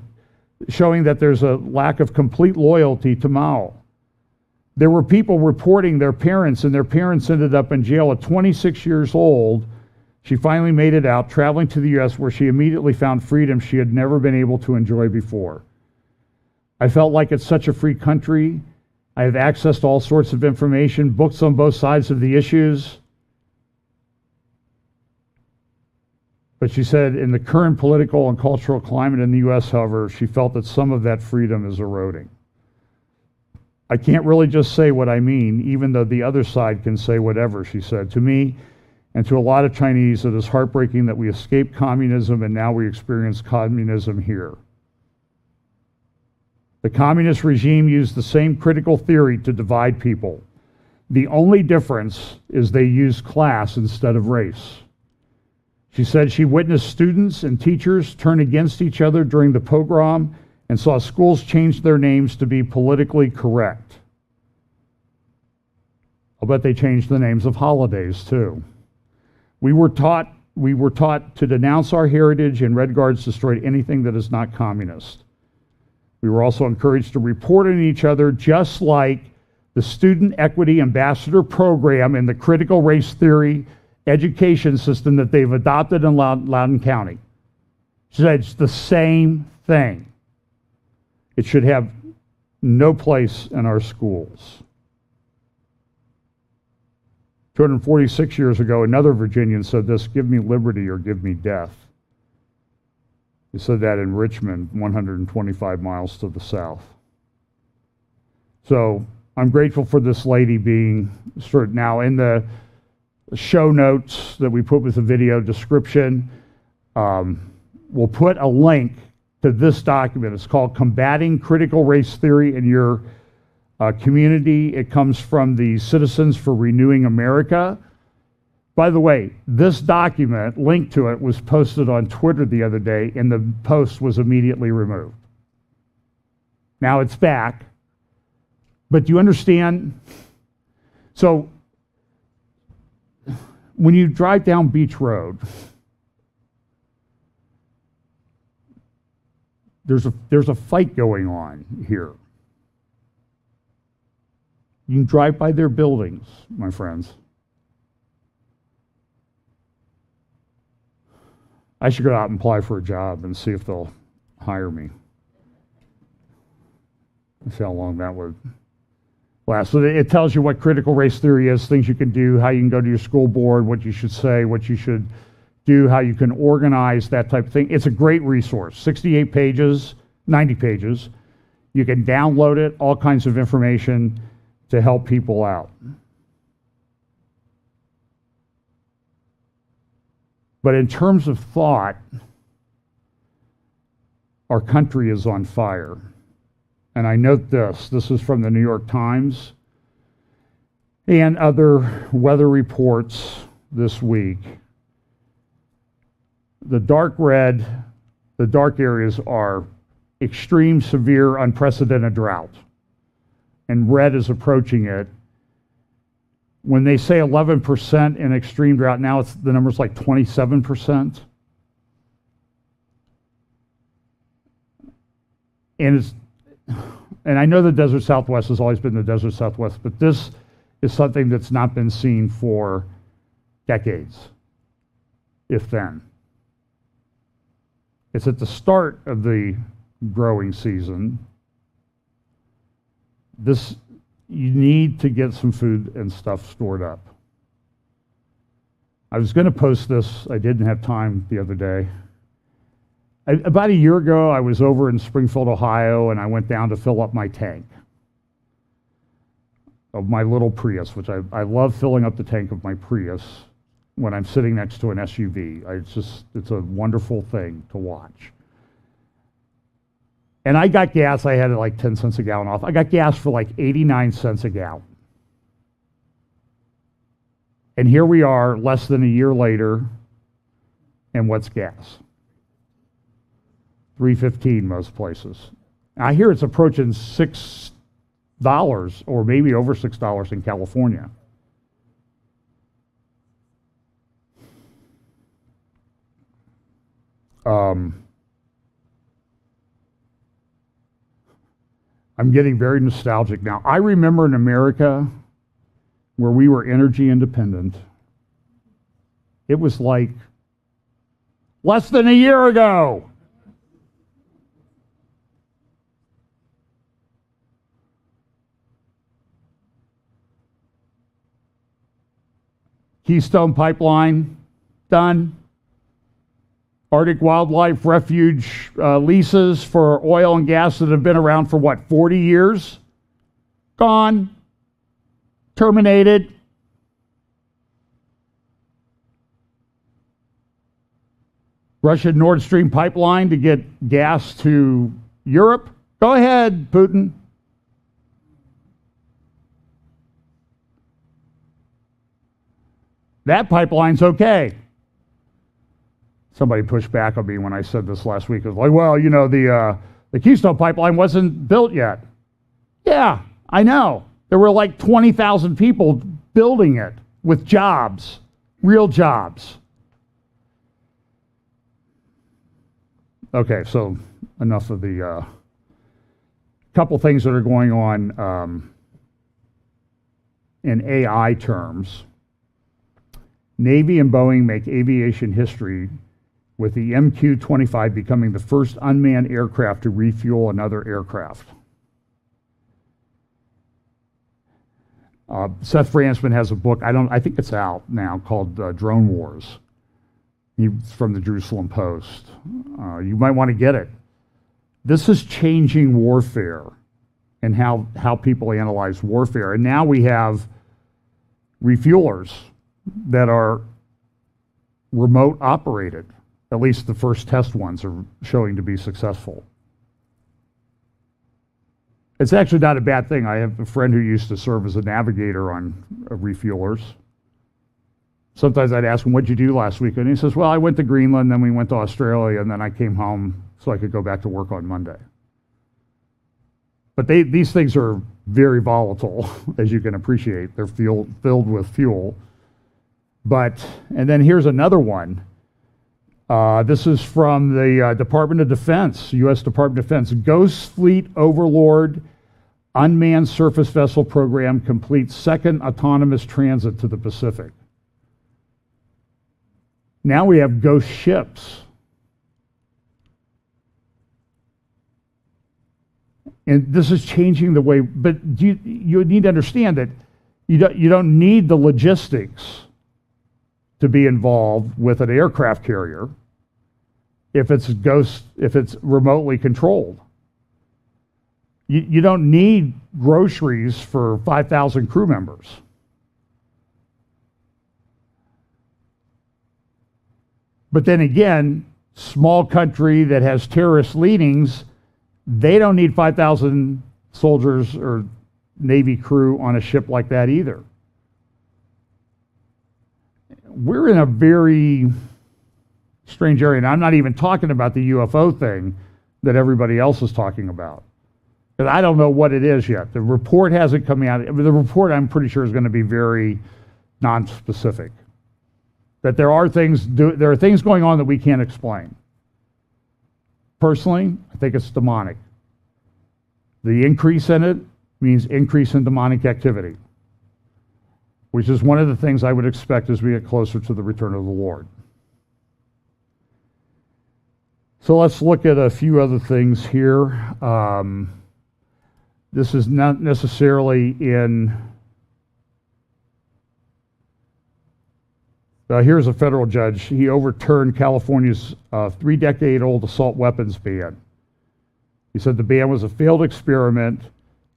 showing that there's a lack of complete loyalty to Mao. There were people reporting their parents, and their parents ended up in jail at 26 years old. She finally made it out, traveling to the U.S., where she immediately found freedom she had never been able to enjoy before. I felt like it's such a free country. I have access to all sorts of information, books on both sides of the issues. But she said, in the current political and cultural climate in the U.S., however, she felt that some of that freedom is eroding. I can't really just say what I mean, even though the other side can say whatever, she said. To me, and to a lot of Chinese, it is heartbreaking that we escaped communism and now we experience communism here. The communist regime used the same critical theory to divide people. The only difference is they used class instead of race. She said she witnessed students and teachers turn against each other during the pogrom and saw schools change their names to be politically correct. I'll bet they changed the names of holidays too. We were taught to denounce our heritage, and Red Guards destroyed anything that is not communist. We were also encouraged to report on each other, just like the Student Equity Ambassador Program and the critical race theory education system that they've adopted in Loudoun County. She said it's the same thing. It should have no place in our schools. 246 years ago, another Virginian said this, "Give me liberty or give me death." He said that in Richmond, 125 miles to the south. So I'm grateful for this lady being sort of now in the show notes that we put with the video description. We'll put a link to this document. It's called Combating Critical Race Theory in Your Community. It comes from the Citizens for Renewing America. By the way, this document, link to it, was posted on Twitter the other day, and the post was immediately removed. Now it's back. But do you understand? So when you drive down Beach Road, there's a fight going on here. You can drive by their buildings, my friends. I should go out and apply for a job and see if they'll hire me. See how long that would last. So it tells you what critical race theory is, things you can do, how you can go to your school board, what you should say, what you should do, how you can organize, that type of thing. It's a great resource. 68 pages, 90 pages. You can download it, all kinds of information to help people out. But in terms of thought, our country is on fire. And I note this is from the New York Times and other weather reports this week. The dark red, the dark areas are extreme, severe, unprecedented drought. And red is approaching it. When they say 11% in extreme drought, now the number's like 27%. And I know the Desert Southwest has always been the Desert Southwest, but this is something that's not been seen for decades, if then. It's at the start of the growing season. You need to get some food and stuff stored up. I was going to post this. I didn't have time the other day. About a year ago, I was over in Springfield, Ohio, and I went down to fill up my tank of my little Prius, which I love filling up the tank of my Prius when I'm sitting next to an SUV. It's a wonderful thing to watch. And I got gas, I had it like 10 cents a gallon off. I got gas for like 89 cents a gallon. And here we are, less than a year later, and what's gas? $3.15 most places. I hear it's approaching $6 or maybe over $6 in California. I'm getting very nostalgic now. I remember in America where we were energy independent, it was like less than a year ago. Keystone Pipeline, done. Arctic Wildlife Refuge leases for oil and gas that have been around for what, 40 years? Gone. Terminated. Russian Nord Stream pipeline to get gas to Europe. Go ahead, Putin. That pipeline's okay. Somebody pushed back on me when I said this last week. It was like, well, you know, the Keystone Pipeline wasn't built yet. Yeah, I know. There were like 20,000 people building it with jobs, real jobs. Okay, so enough of the couple things that are going on in AI terms. Navy and Boeing make aviation history with the MQ-25 becoming the first unmanned aircraft to refuel another aircraft. Seth Fransman has a book, I think it's out now, called Drone Wars. He's from the Jerusalem Post. You might want to get it. This is changing warfare and how people analyze warfare. And now we have refuelers that are remote operated. At least the first test ones are showing to be successful. It's actually not a bad thing. I have a friend who used to serve as a navigator on refuelers. Sometimes I'd ask him, what'd you do last week? And he says, well, I went to Greenland, then we went to Australia, and then I came home so I could go back to work on Monday. But these things are very volatile, as you can appreciate. They're filled with fuel. And then here's another one. This is from the Department of Defense, U.S. Department of Defense. Ghost Fleet Overlord Unmanned Surface Vessel Program completes second autonomous transit to the Pacific. Now we have ghost ships. And this is changing the way, but you need to understand that you don't need the logistics to be involved with an aircraft carrier if it's remotely controlled. You don't need groceries for 5,000 crew members. But then again, small country that has terrorist leanings, they don't need 5,000 soldiers or Navy crew on a ship like that either. We're in a very strange area, and I'm not even talking about the UFO thing that everybody else is talking about. Because I don't know what it is yet. The report hasn't come out. The report, I'm pretty sure, is going to be very non-specific. That there are things going on that we can't explain. Personally, I think it's demonic. The increase in it means increase in demonic activity, which is one of the things I would expect as we get closer to the return of the Lord. So let's look at a few other things here. This is not necessarily in... here's a federal judge. He overturned California's 3-decade-old assault weapons ban. He said the ban was a failed experiment.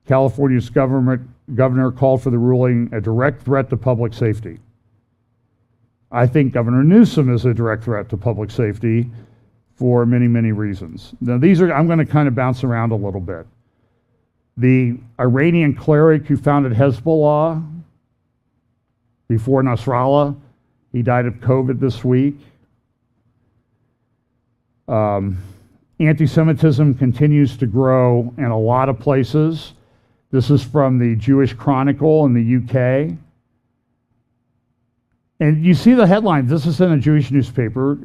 California's governor called for the ruling a direct threat to public safety. I think Governor Newsom is a direct threat to public safety for many, many reasons. Now, I'm going to kind of bounce around a little bit. The Iranian cleric who founded Hezbollah before Nasrallah, he died of COVID this week. Anti-Semitism continues to grow in a lot of places. This is from the Jewish Chronicle in the UK. And you see the headlines. This is in a Jewish newspaper.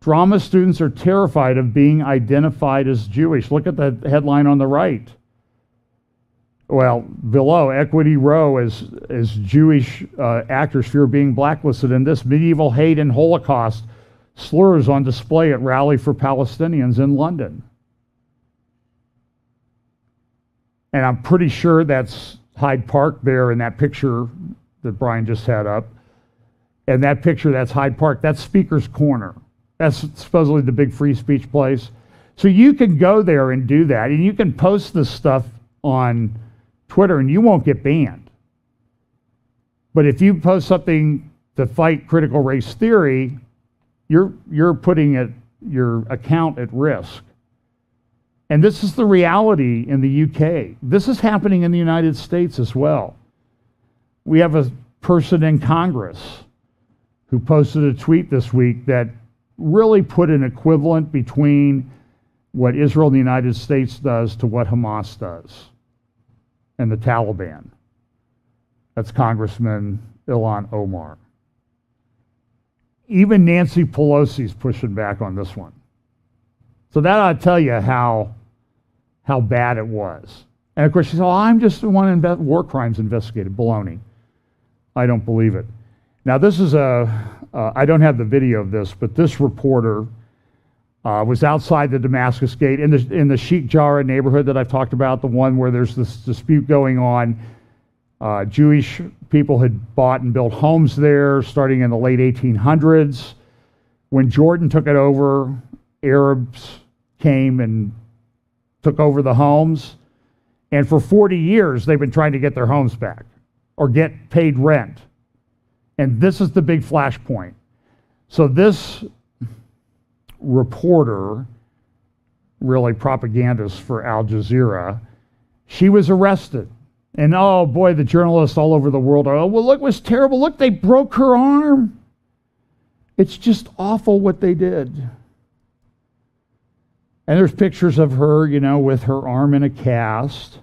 Drama students are terrified of being identified as Jewish. Look at the headline on the right. Well, below, Equity Row as Jewish actors fear being blacklisted in this medieval hate and Holocaust slurs on display at Rally for Palestinians in London. And I'm pretty sure that's Hyde Park there in that picture that Brian just had up. And that picture, that's Hyde Park. That's Speaker's Corner. That's supposedly the big free speech place. So you can go there and do that, and you can post this stuff on Twitter, and you won't get banned. But if you post something to fight critical race theory, you're putting your account at risk. And this is the reality in the UK. This is happening in the United States as well. We have a person in Congress who posted a tweet this week that really put an equivalent between what Israel and the United States does to what Hamas does and the Taliban. That's Congressman Ilhan Omar. Even Nancy Pelosi's pushing back on this one. So that ought to tell you how bad it was. And of course she said, oh, I'm just the one war crimes investigated. Baloney. I don't believe it. Now this is I don't have the video of this, but this reporter was outside the Damascus Gate in the Sheikh Jarrah neighborhood that I've talked about, the one where there's this dispute going on. Jewish people had bought and built homes there starting in the late 1800s. When Jordan took it over, Arabs came and took over the homes. And for 40 years, they've been trying to get their homes back or get paid rent. And this is the big flashpoint. So this reporter, really propagandist for Al Jazeera, she was arrested. And oh boy, the journalists all over the world are, oh, well, look, it was terrible. Look, they broke her arm. It's just awful what they did. And there's pictures of her, with her arm in a cast.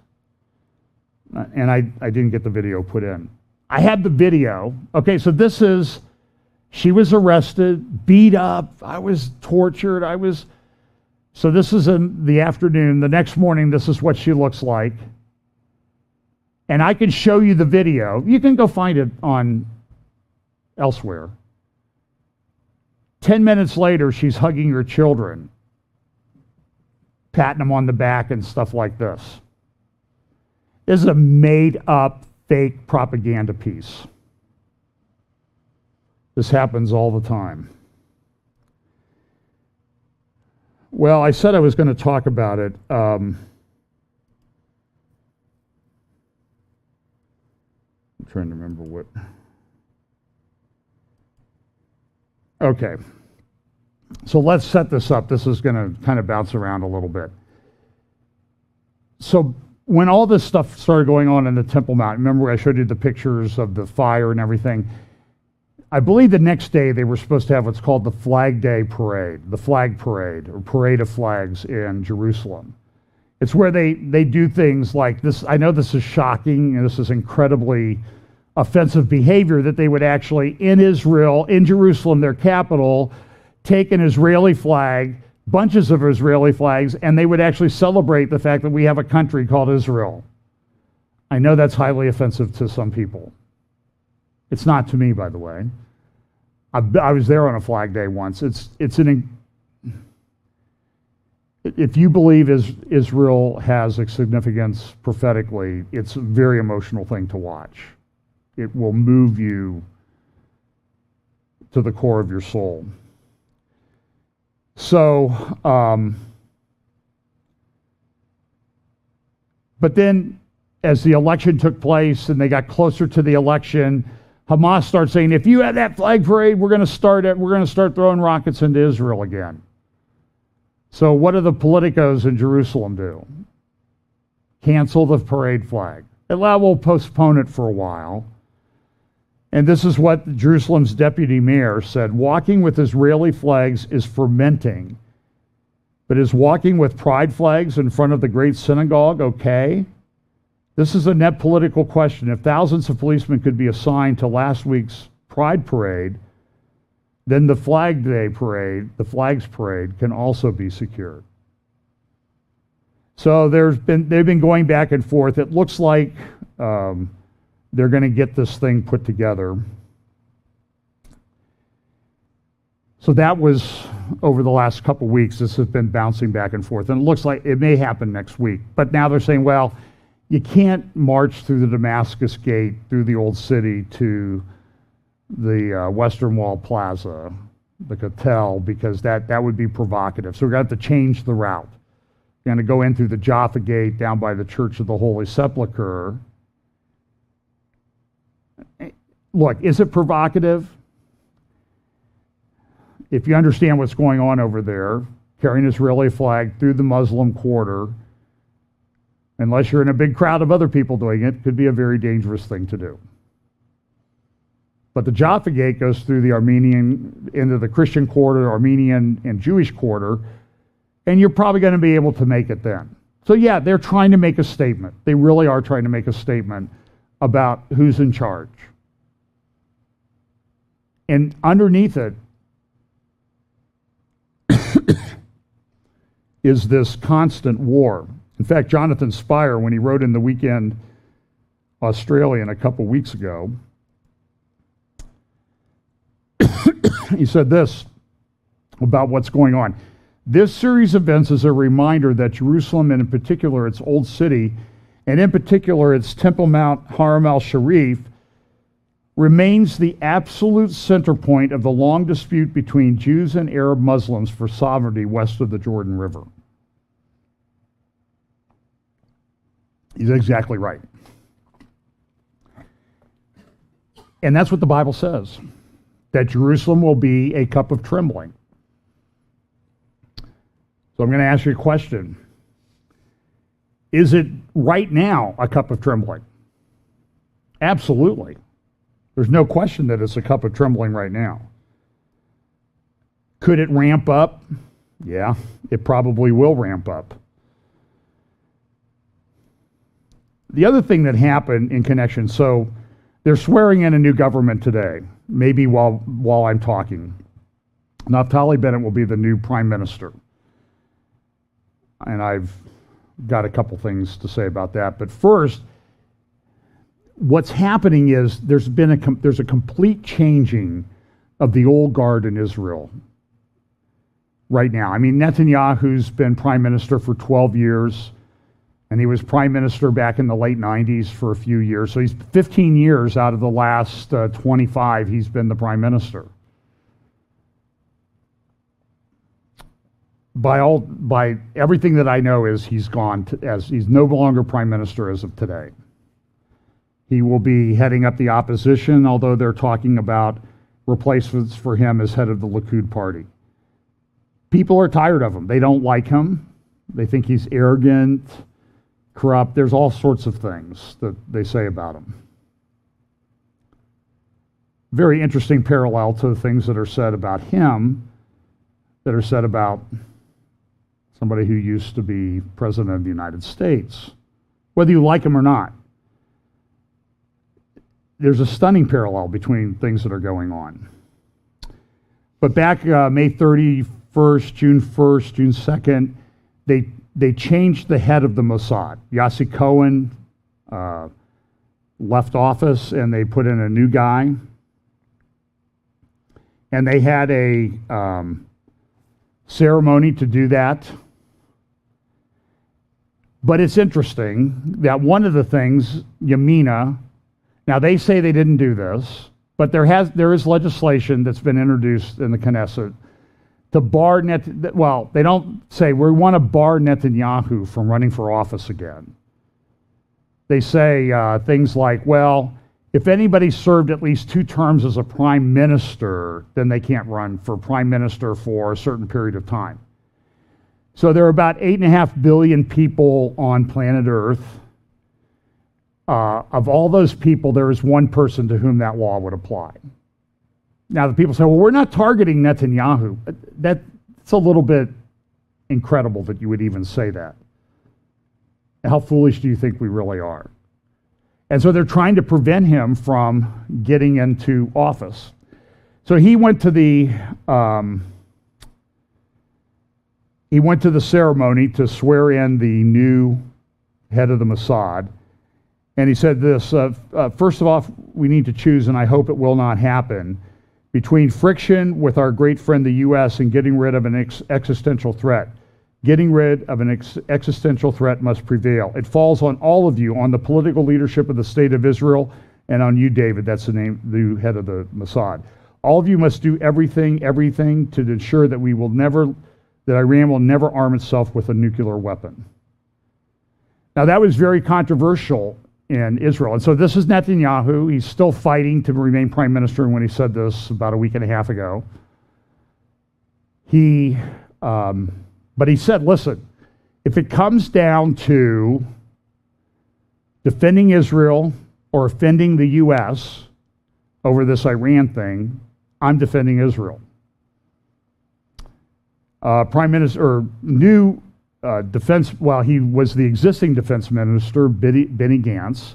And I didn't get the video put in. I had the video. Okay, so she was arrested, beat up. I was tortured. So this is in the afternoon. The next morning, this is what she looks like. And I can show you the video. You can go find it on elsewhere. 10 minutes later, she's hugging her children, patting them on the back and stuff like this. This is a made-up, fake propaganda piece. This happens all the time. Well, I said I was going to talk about it. I'm trying to remember what. Okay. So let's set this up. This is going to kind of bounce around a little bit. So when all this stuff started going on in the Temple Mount, remember I showed you the pictures of the fire and everything? I believe the next day they were supposed to have what's called the Flag Day Parade, the Flag Parade, or Parade of Flags in Jerusalem. It's where they do things like this. I know this is shocking, and this is incredibly offensive behavior, that they would actually, in Israel, in Jerusalem, their capital, take an Israeli flag, bunches of Israeli flags, and they would actually celebrate the fact that we have a country called Israel. I know that's highly offensive to some people. It's not to me, by the way. I was there on a Flag Day once. If you believe Israel has a significance prophetically, it's a very emotional thing to watch. It will move you to the core of your soul. So, but then as the election took place and they got closer to the election, Hamas started saying, if you have that flag parade, we're going to start throwing rockets into Israel again. So what do the politicos in Jerusalem do? Cancel the parade flag. We'll postpone it for a while. And this is what Jerusalem's deputy mayor said: walking with Israeli flags is fermenting, but is walking with pride flags in front of the great synagogue okay? This is a net political question. If thousands of policemen could be assigned to last week's Pride Parade, then the Flag Day parade, the Flags Parade, can also be secured. So they've been going back and forth. It looks like they're going to get this thing put together. So that was over the last couple weeks. This has been bouncing back and forth, and it looks like it may happen next week. But now they're saying, well, you can't march through the Damascus Gate, through the Old City to the Western Wall Plaza, the Kotel, because that would be provocative. So we're going to have to change the route. We're going to go in through the Jaffa Gate down by the Church of the Holy Sepulchre. Look, is it provocative? If you understand what's going on over there, carrying an Israeli flag through the Muslim quarter, unless you're in a big crowd of other people doing it, could be a very dangerous thing to do. But the Jaffa Gate goes through the Armenian, into the Christian quarter, Armenian and Jewish quarter, and you're probably going to be able to make it then. So yeah, they're trying to make a statement. They really are trying to make a statement about who's in charge. And underneath it is this constant war. In fact, Jonathan Spire, when he wrote in the Weekend Australian a couple weeks ago, he said this about what's going on. This series of events is a reminder that Jerusalem, and in particular its Old City, and in particular its Temple Mount Haram al-Sharif, remains the absolute center point of the long dispute between Jews and Arab Muslims for sovereignty west of the Jordan River. He's exactly right. And that's what the Bible says, that Jerusalem will be a cup of trembling. So I'm going to ask you a question. Is it right now a cup of trembling? Absolutely. There's no question that it's a cup of trembling right now. Could it ramp up? Yeah, it probably will ramp up. The other thing that happened in connection, so they're swearing in a new government today, maybe while I'm talking. Naftali Bennett will be the new prime minister. And I've got a couple things to say about that. But first, what's happening is there's a complete changing of the old guard in Israel right now. I mean, Netanyahu's been prime minister for 12 years, and he was prime minister back in the late 90s for a few years. So he's 15 years out of the last 25, he's been the prime minister. By everything that I know is he's gone, as he's no longer prime minister as of today. He will be heading up the opposition, although they're talking about replacements for him as head of the Likud party. People are tired of him. They don't like him. They think he's arrogant, corrupt. There's all sorts of things that they say about him. Very interesting parallel to the things that are said about him, that are said about somebody who used to be president of the United States, whether you like him or not. There's a stunning parallel between things that are going on. But back May 31st, June 1st, June 2nd, they changed the head of the Mossad. Yossi Cohen left office, and they put in a new guy. And they had a ceremony to do that. But it's interesting that one of the things, Yamina, now they say they didn't do this, but there is legislation that's been introduced in the Knesset to bar they don't say we want to bar Netanyahu from running for office again. They say things like, well, if anybody served at least 2 terms as a prime minister, then they can't run for prime minister for a certain period of time. So there are about 8.5 billion people on planet Earth. Of all those people, there is one person to whom that law would apply. Now, the people say, well, we're not targeting Netanyahu. That's a little bit incredible that you would even say that. How foolish do you think we really are? And so they're trying to prevent him from getting into office. So he went to the ceremony to swear in the new head of the Mossad, and he said this, first of all, we need to choose, and I hope it will not happen, between friction with our great friend the U.S. and getting rid of an existential threat. Getting rid of an existential threat must prevail. It falls on all of you, on the political leadership of the State of Israel, and on you, David, that's the head of the Mossad. All of you must do everything to ensure that Iran will never arm itself with a nuclear weapon. Now, that was very controversial in Israel. And so this is Netanyahu. He's still fighting to remain prime minister when he said this about a week and a half ago. But he said, listen, if it comes down to defending Israel or offending the U.S. over this Iran thing, I'm defending Israel. Prime Minister, or new defense, well, he was the existing defense minister, Benny Gantz.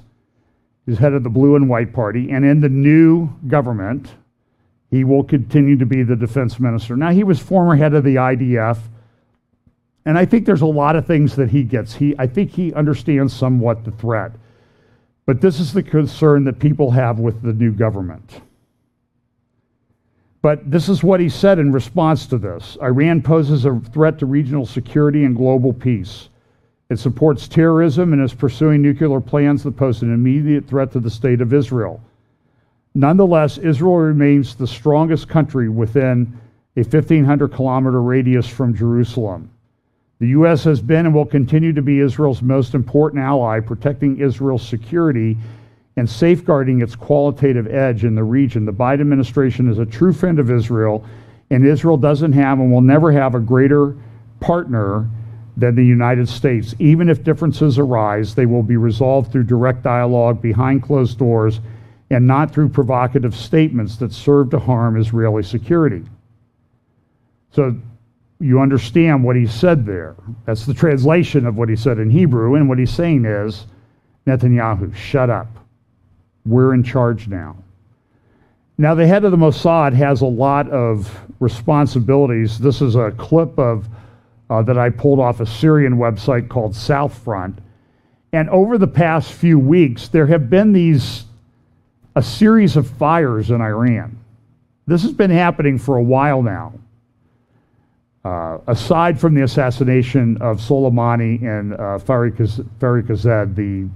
He's head of the Blue and White Party, and in the new government, he will continue to be the defense minister. Now, he was former head of the IDF, and I think there's a lot of things that he gets. I think he understands somewhat the threat. But this is the concern that people have with the new government. But this is what he said in response to this. Iran poses a threat to regional security and global peace. It supports terrorism and is pursuing nuclear plans that pose an immediate threat to the state of Israel. Nonetheless, Israel remains the strongest country within a 1,500-kilometer radius from Jerusalem. The U.S. has been and will continue to be Israel's most important ally, protecting Israel's security and safeguarding its qualitative edge in the region. The Biden administration is a true friend of Israel, and Israel doesn't have and will never have a greater partner than the United States. Even if differences arise, they will be resolved through direct dialogue behind closed doors and not through provocative statements that serve to harm Israeli security. So you understand what he said there. That's the translation of what he said in Hebrew, and what he's saying is, Netanyahu, shut up. We're in charge now. Now, the head of the Mossad has a lot of responsibilities. This is a clip of that I pulled off a Syrian website called Southfront. And over the past few weeks, there have been a series of fires in Iran. This has been happening for a while now. Aside from the assassination of Soleimani and Farizad, the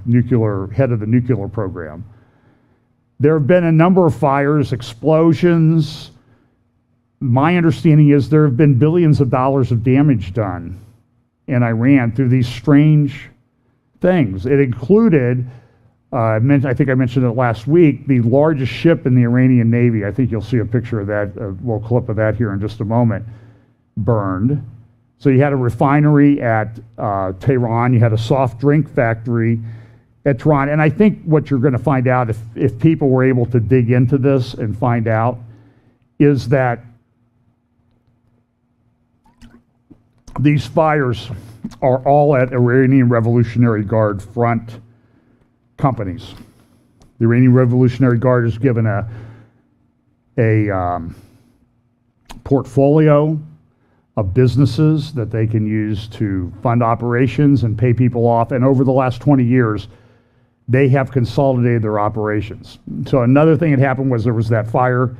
head of the nuclear program, there have been a number of fires, explosions. My understanding is there have been billions of dollars of damage done in Iran through these strange things. It included, I think I mentioned it last week, the largest ship in the Iranian Navy. I think you'll see a picture of that, a little clip of that here in just a moment, burned. So you had a refinery at Tehran, you had a soft drink factory at Tehran, and I think what you're going to find out, if people were able to dig into this and find out, is that these fires are all at Iranian Revolutionary Guard front companies. The Iranian Revolutionary Guard is given a portfolio of businesses that they can use to fund operations and pay people off, and over the last 20 years, they have consolidated their operations. So another thing that happened was there was that fire.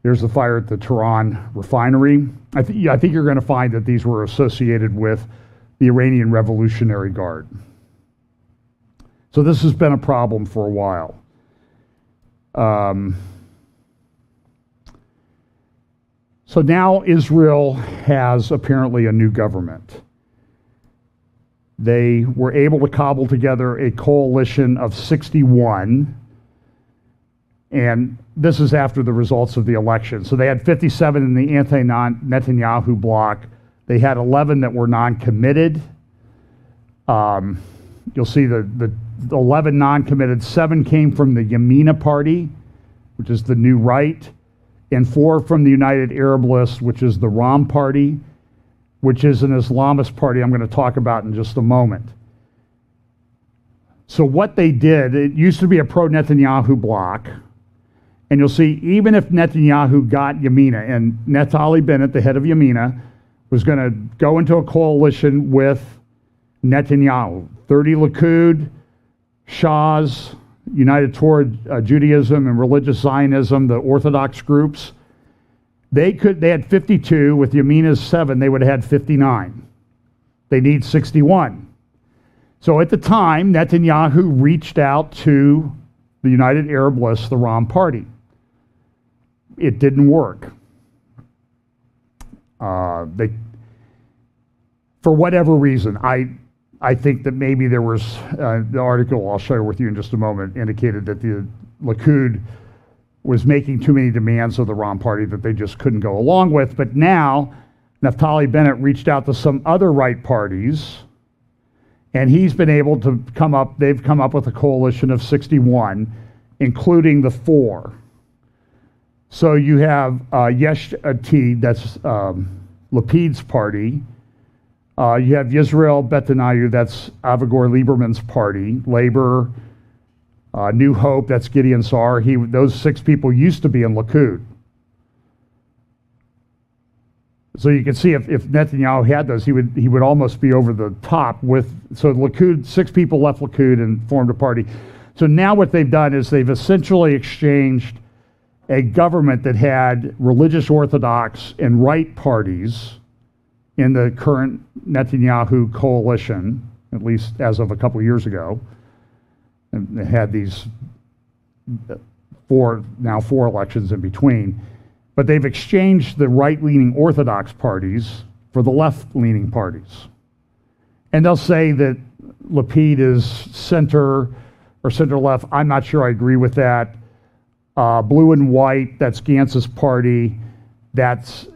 There's the fire at the Tehran refinery. I think you're going to find that these were associated with the Iranian Revolutionary Guard. So this has been a problem for a while. So now Israel has apparently a new government. They were able to cobble together a coalition of 61, and this is after the results of the election. So they had 57 in the anti-Netanyahu bloc. They had 11 that were non-committed. You'll see the 11 non-committed, 7 came from the Yamina Party, which is the New Right, and 4 from the United Arab List, which is the Ram Party, which is an Islamist party I'm going to talk about in just a moment. So what they did, it used to be a pro-Netanyahu bloc, And you'll see, even if Netanyahu got Yamina, and Naftali Bennett, the head of Yamina, was going to go into a coalition with Netanyahu, 30 Likud, Shas, United Torah Judaism and Religious Zionism, the Orthodox groups, they had 52. With Yamina's 7, they would have had 59. They need 61. So at the time, Netanyahu reached out to the United Arab List, the Ram Party. It didn't work. For whatever reason, I think that maybe there was, the article I'll share with you in just a moment indicated that the Likud was making too many demands of the Ram Party that they just couldn't go along with. But now, Naftali Bennett reached out to some other right parties, and he's been able to they've come up with a coalition of 61, including the 4. So you have Yesh Atid, that's Lapid's party. You have Yisrael Betenayu, that's Avigdor Lieberman's party. Labor, New Hope, that's Gideon Sa'ar. Those 6 people used to be in Likud. So you can see if Netanyahu had those, he would almost be over the top with. So Likud, 6 people left Likud and formed a party. So now what they've done is they've essentially exchanged a government that had religious Orthodox and right parties in the current Netanyahu coalition, at least as of a couple of years ago. And they had these 4 elections in between. But they've exchanged the right-leaning Orthodox parties for the left-leaning parties. And they'll say that Lapid is center or center-left. I'm not sure I agree with that. Blue and White, that's Gantz's party. That's,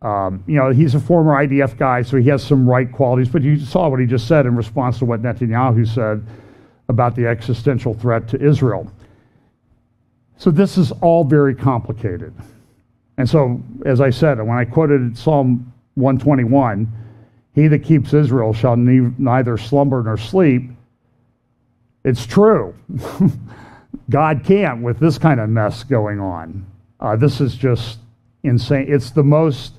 he's a former IDF guy, so he has some right qualities. But you saw what he just said in response to what Netanyahu said about the existential threat to Israel. So this is all very complicated. And so, as I said, when I quoted Psalm 121, he that keeps Israel shall neither slumber nor sleep, it's true. God can't with this kind of mess going on. This is just insane. It's the most,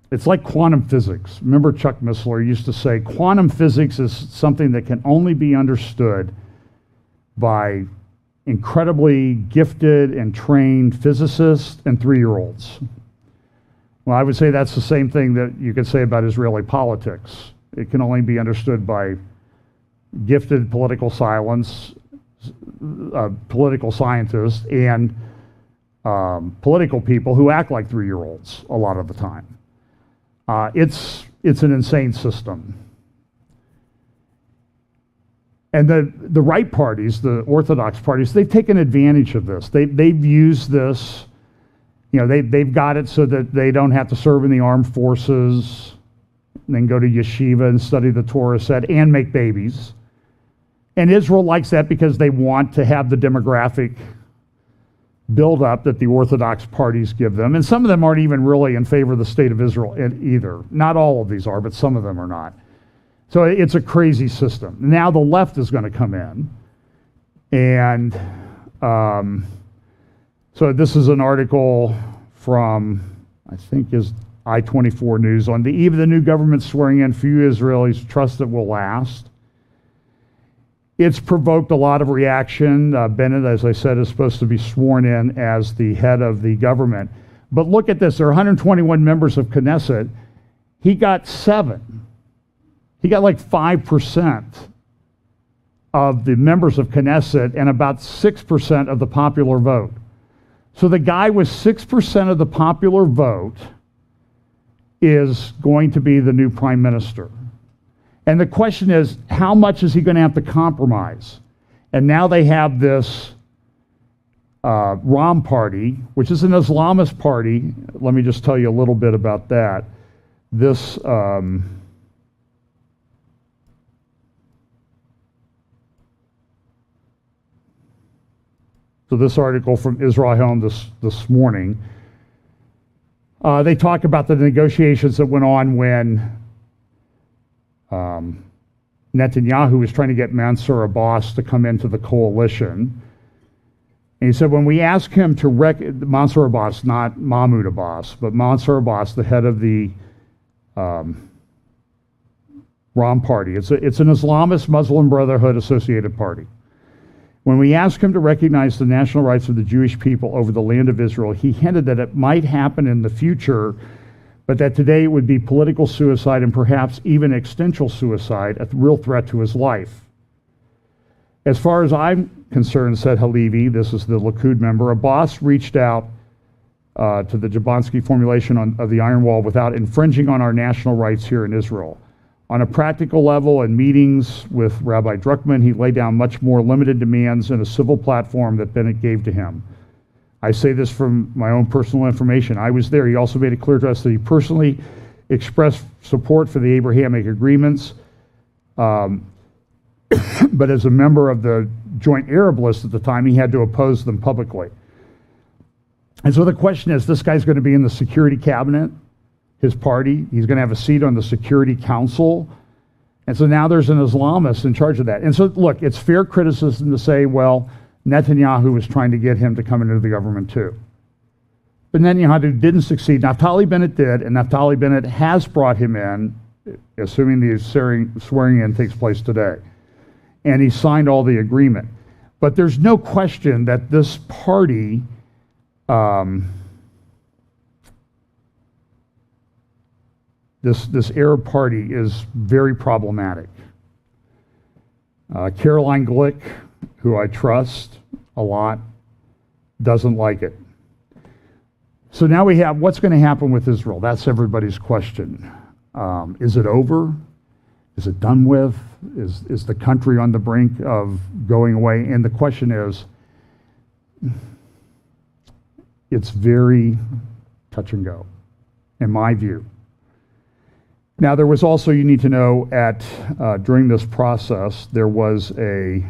it's like quantum physics. Remember Chuck Missler used to say, quantum physics is something that can only be understood by incredibly gifted and trained physicists and 3-year-olds. Well, I would say that's the same thing that you could say about Israeli politics. It can only be understood by gifted political scientists and political people who act like 3-year-olds a lot of the time. It's an insane system. And the right parties, the Orthodox parties, they've taken advantage of this. They've used this, they've got it so that they don't have to serve in the armed forces, and then go to yeshiva and study the Torah set and make babies. And Israel likes that because they want to have the demographic buildup that the Orthodox parties give them. And some of them aren't even really in favor of the state of Israel either. Not all of these are, but some of them are not. So it's a crazy system. Now the left is going to come in. And so this is an article from, I think, is I-24 News. On the eve of the new government swearing in, few Israelis trust it will last. It's provoked a lot of reaction. Bennett, as I said, is supposed to be sworn in as the head of the government. But look at this. There are 121 members of Knesset. He got 7. He got like 5% of the members of Knesset and about 6% of the popular vote. So the guy with 6% of the popular vote is going to be the new prime minister. And the question is, how much is he going to have to compromise? And now they have this Ram Party, which is an Islamist party. Let me just tell you a little bit about that. This, so this article from Israel Home this morning, they talk about the negotiations that went on when Netanyahu was trying to get Mansour Abbas to come into the coalition. And he said, when we ask him to Mansour Abbas, not Mahmoud Abbas, but Mansour Abbas, the head of the Ram party. It's an Islamist Muslim Brotherhood associated party. When we asked him to recognize the national rights of the Jewish people over the land of Israel, he hinted that it might happen in the future, but that today it would be political suicide and perhaps even existential suicide, a real threat to his life. As far as I'm concerned, said Halevi, this is the Likud member, Abbas reached out to the Jablonski formulation of the Iron Wall without infringing on our national rights here in Israel. On a practical level, in meetings with Rabbi Druckmann, he laid down much more limited demands in a civil platform that Bennett gave to him. I say this from my own personal information. I was there. He also made it clear to us that he personally expressed support for the Abrahamic agreements, but as a member of the Joint Arab List at the time, he had to oppose them publicly. And so the question is, this guy's going to be in the Security Cabinet, his party. He's going to have a seat on the Security Council. And so now there's an Islamist in charge of that. And so, look, it's fair criticism to say, well, Netanyahu was trying to get him to come into the government too. But Netanyahu didn't succeed. Naftali Bennett did, and Naftali Bennett has brought him in, assuming the swearing in takes place today. And he signed all the agreement. But there's no question that this party this Arab party is very problematic. Caroline Glick, who I trust a lot, doesn't like it. So now we have what's going to happen with Israel. That's everybody's question. Is it over? Is it done with? Is the country on the brink of going away? And the question is, it's very touch and go, in my view. Now, there was also, you need to know, during this process, there was a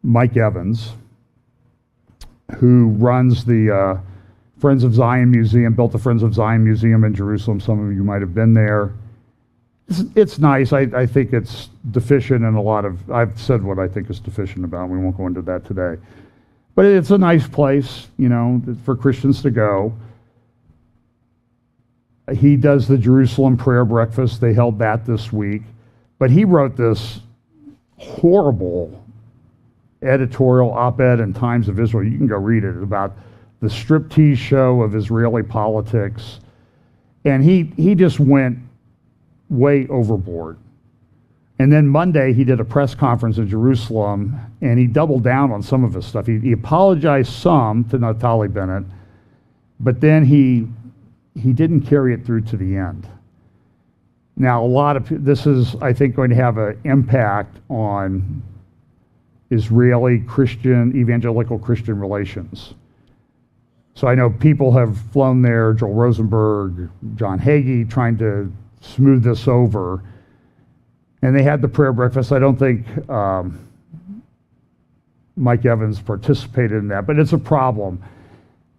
Mike Evans, who runs the Friends of Zion Museum, built the Friends of Zion Museum in Jerusalem. Some of you might have been there. It's nice. I think it's deficient in a lot of, I've said what I think is deficient about it. We won't go into that today. But it's a nice place, for Christians to go. He does the Jerusalem prayer breakfast. They held that this week. But he wrote this horrible editorial op-ed in Times of Israel. You can go read it, about the striptease show of Israeli politics. And he just went way overboard. And then Monday, he did a press conference in Jerusalem, and he doubled down on some of his stuff. He apologized some to Naftali Bennett, but then he didn't carry it through to the end. Now, this is, I think, going to have an impact on Israeli Christian, evangelical Christian relations. So I know people have flown there, Joel Rosenberg, John Hagee, trying to smooth this over. And they had the prayer breakfast. I don't think Mike Evans participated in that, but it's a problem.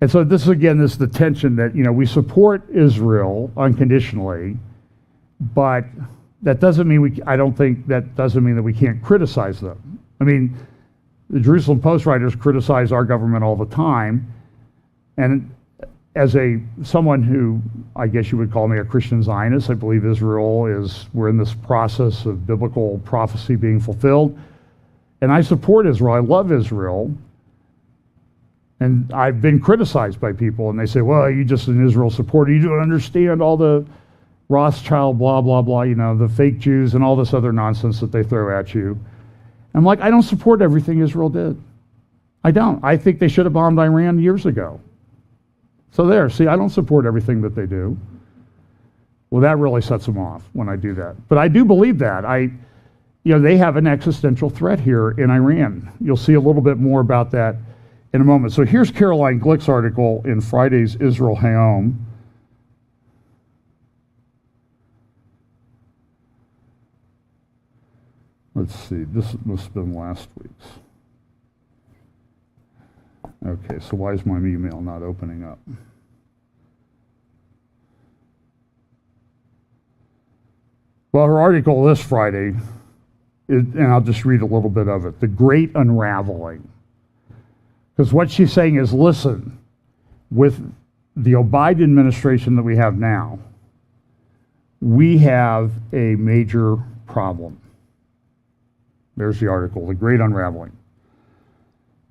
And so this, again, is the tension that, we support Israel unconditionally, but that doesn't mean that doesn't mean that we can't criticize them. I mean, the Jerusalem Post writers criticize our government all the time. And as someone who, I guess you would call me a Christian Zionist, I believe we're in this process of biblical prophecy being fulfilled. And I support Israel. I love Israel. And I've been criticized by people, and they say, well, you're just an Israel supporter. You don't understand all the Rothschild, blah, blah, blah, the fake Jews and all this other nonsense that they throw at you. I'm like, I don't support everything Israel did. I don't. I think they should have bombed Iran years ago. So there, see, I don't support everything that they do. Well, that really sets them off when I do that. But I do believe that. They have an existential threat here in Iran. You'll see a little bit more about that in a moment. So here's Caroline Glick's article in Friday's Israel Hayom. Let's see, this must have been last week's. Okay, so why is my email not opening up? Well, her article this Friday, and I'll just read a little bit of it, The Great Unraveling. Because what she's saying is, listen, with the Biden administration that we have now, we have a major problem. There's the article, The Great Unraveling.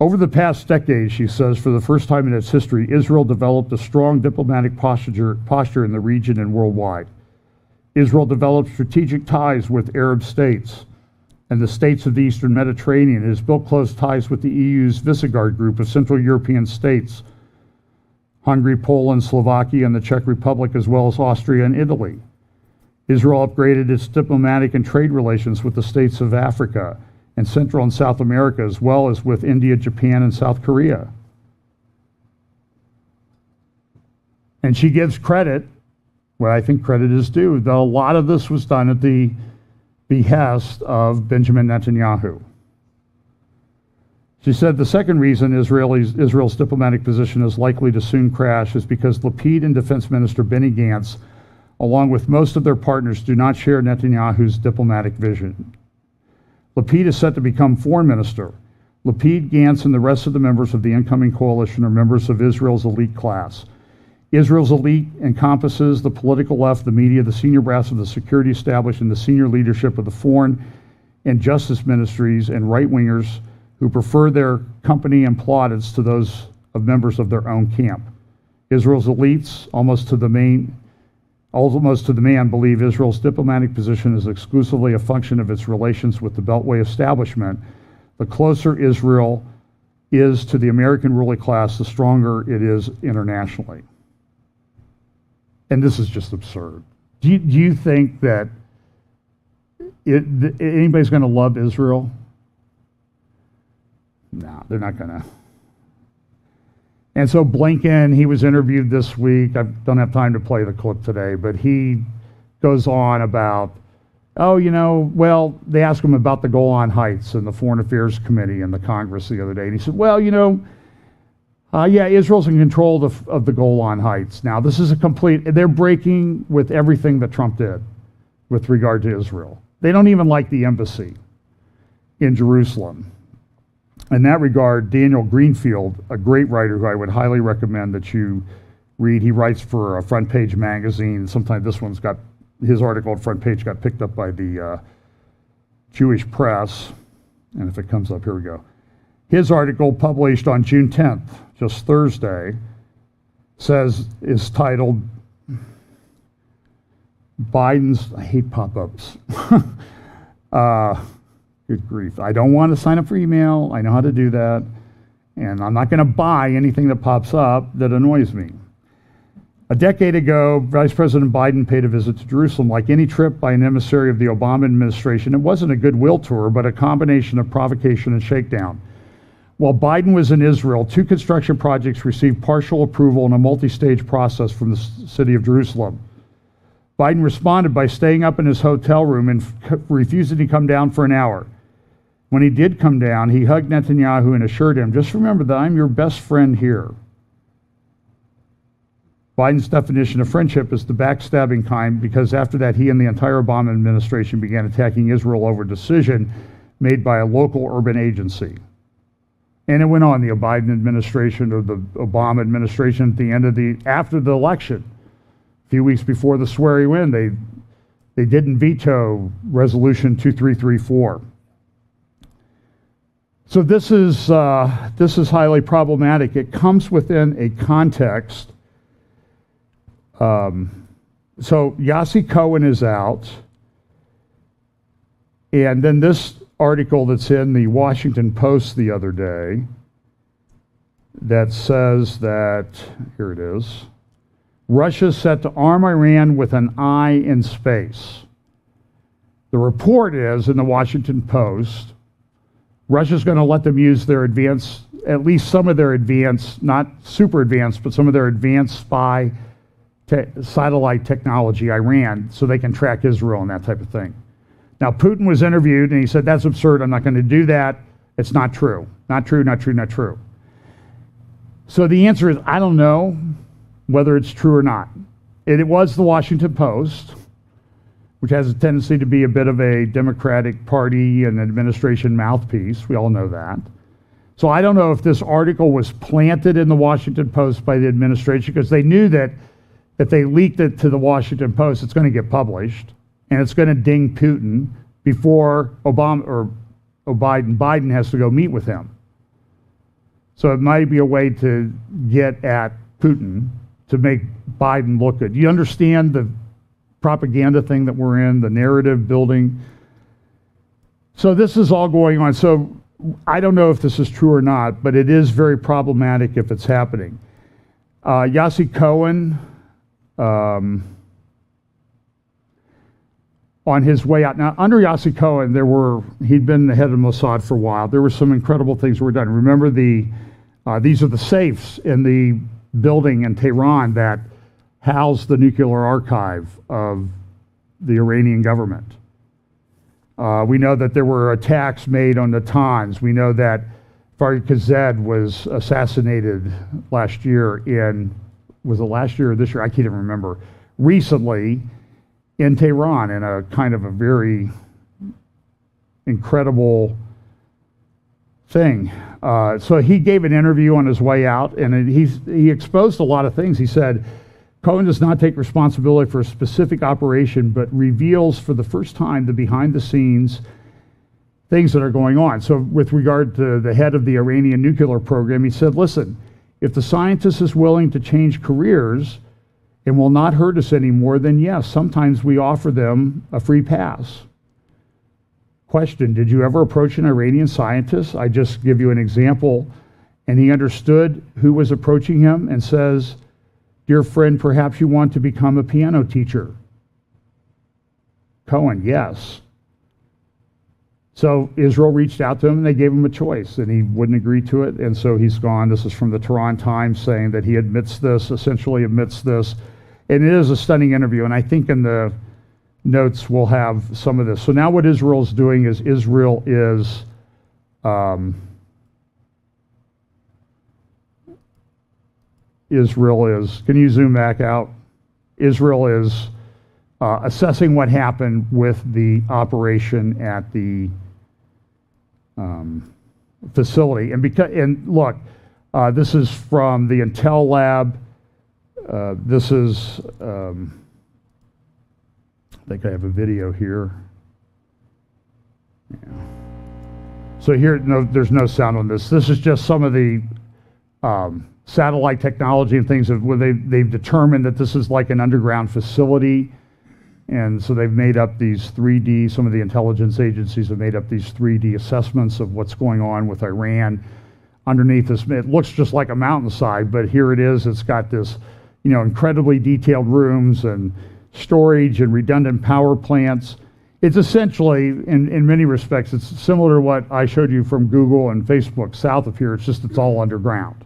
Over the past decade, she says, for the first time in its history, Israel developed a strong diplomatic posture in the region and worldwide. Israel developed strategic ties with Arab states and the states of the Eastern Mediterranean. It has built close ties with the EU's Visegrad group of Central European states, Hungary, Poland, Slovakia, and the Czech Republic, as well as Austria and Italy. Israel upgraded its diplomatic and trade relations with the states of Africa and Central and South America, as well as with India, Japan, and South Korea. And she gives credit, what I think credit is due, that a lot of this was done at the behest of Benjamin Netanyahu. She said the second reason Israel's diplomatic position is likely to soon crash is because Lapid and Defense Minister Benny Gantz, along with most of their partners, do not share Netanyahu's diplomatic vision. Lapid is set to become foreign minister. Lapid, Gantz, and the rest of the members of the incoming coalition are members of Israel's elite class. Israel's elite encompasses the political left, the media, the senior brass of the security establishment, and the senior leadership of the foreign and justice ministries, and right-wingers who prefer their company and plaudits to those of members of their own camp. Israel's elites, almost to the man, believe Israel's diplomatic position is exclusively a function of its relations with the Beltway establishment. The closer Israel is to the American ruling class, the stronger it is internationally. And this is just absurd. Do you think that anybody's going to love Israel? No, they're not going to. And so Blinken, he was interviewed this week. I don't have time to play the clip today, but he goes on about, well, they asked him about the Golan Heights and the Foreign Affairs Committee in the Congress the other day. And he said, well, yeah, Israel's in control of the Golan Heights. Now, this is they're breaking with everything that Trump did with regard to Israel. They don't even like the embassy in Jerusalem. In that regard, Daniel Greenfield, a great writer who I would highly recommend that you read, he writes for a Front Page magazine. Sometimes his article on Front Page got picked up by the Jewish press. And if it comes up, here we go. His article, published on June 10th, just Thursday, is titled, Biden's, I hate pop-ups. Good grief. I don't want to sign up for email. I know how to do that. And I'm not going to buy anything that pops up that annoys me. A decade ago, Vice President Biden paid a visit to Jerusalem. Like any trip by an emissary of the Obama administration, it wasn't a goodwill tour, but a combination of provocation and shakedown. While Biden was in Israel, 2 construction projects received partial approval in a multi-stage process from the city of Jerusalem. Biden responded by staying up in his hotel room and refusing to come down for an hour. When he did come down, he hugged Netanyahu and assured him, just remember that I'm your best friend here. Biden's definition of friendship is the backstabbing kind, because after that, he and the entire Obama administration began attacking Israel over a decision made by a local urban agency. And it went on, the Biden administration or the Obama administration at the end after the election, a few weeks before the swearing in, they didn't veto Resolution 2334. So this is highly problematic. It comes within a context. So Yossi Cohen is out, and then this article that's in the Washington Post the other day that says that, here it is, Russia's set to arm Iran with an eye in space. The report is in the Washington Post, Russia's going to let them use their advanced, at least some of their advanced, not super advanced, but some of their advanced spy satellite technology, Iran, so they can track Israel and that type of thing. Now, Putin was interviewed and he said, that's absurd, I'm not going to do that. It's not true. Not true, not true, not true. So the answer is, I don't know whether it's true or not. It was the Washington Post, which has a tendency to be a bit of a Democratic Party and administration mouthpiece. We all know that. So I don't know if this article was planted in the Washington Post by the administration, because they knew that if they leaked it to the Washington Post, it's going to get published, and it's going to ding Putin before Biden has to go meet with him. So it might be a way to get at Putin to make Biden look good. Do you understand the propaganda thing that we're in, the narrative building? So this is all going on. So I don't know if this is true or not, but it is very problematic if it's happening. Yossi Cohen, on his way out. Now, under Yossi Cohen, he'd been the head of Mossad for a while. There were some incredible things that were done. Remember, these are the safes in the building in Tehran that house the nuclear archive of the Iranian government. We know that there were attacks made on Natanz. We know that Farid Kazed was assassinated last year was it last year or this year? I can't even remember. Recently in Tehran, in a kind of a very incredible thing. So he gave an interview on his way out, and he exposed a lot of things. He said, Cohen does not take responsibility for a specific operation, but reveals for the first time the behind-the-scenes things that are going on. So with regard to the head of the Iranian nuclear program, he said, listen, if the scientist is willing to change careers and will not hurt us anymore, then yes, sometimes we offer them a free pass. Question, did you ever approach an Iranian scientist? I just give you an example. And he understood who was approaching him and says, dear friend, perhaps you want to become a piano teacher. Cohen, yes. So Israel reached out to him and they gave him a choice, and he wouldn't agree to it, and so he's gone. This is from the Tehran Times saying that he essentially admits this. And it is a stunning interview, and I think in the notes we'll have some of this. So now what Israel's doing is can you zoom back out? Israel is assessing what happened with the operation at the facility. And look, this is from the Intel lab. This is, I think I have a video here. Yeah. So here, there's no sound on this. This is just some of the satellite technology and things where they've determined that this is like an underground facility. And so they've made up these 3D, some of the intelligence agencies have made up these 3D assessments of what's going on with Iran underneath this. It looks just like a mountainside, but here it is. It's got this, incredibly detailed rooms and storage and redundant power plants. It's essentially, in many respects, it's similar to what I showed you from Google and Facebook south of here. It's all underground.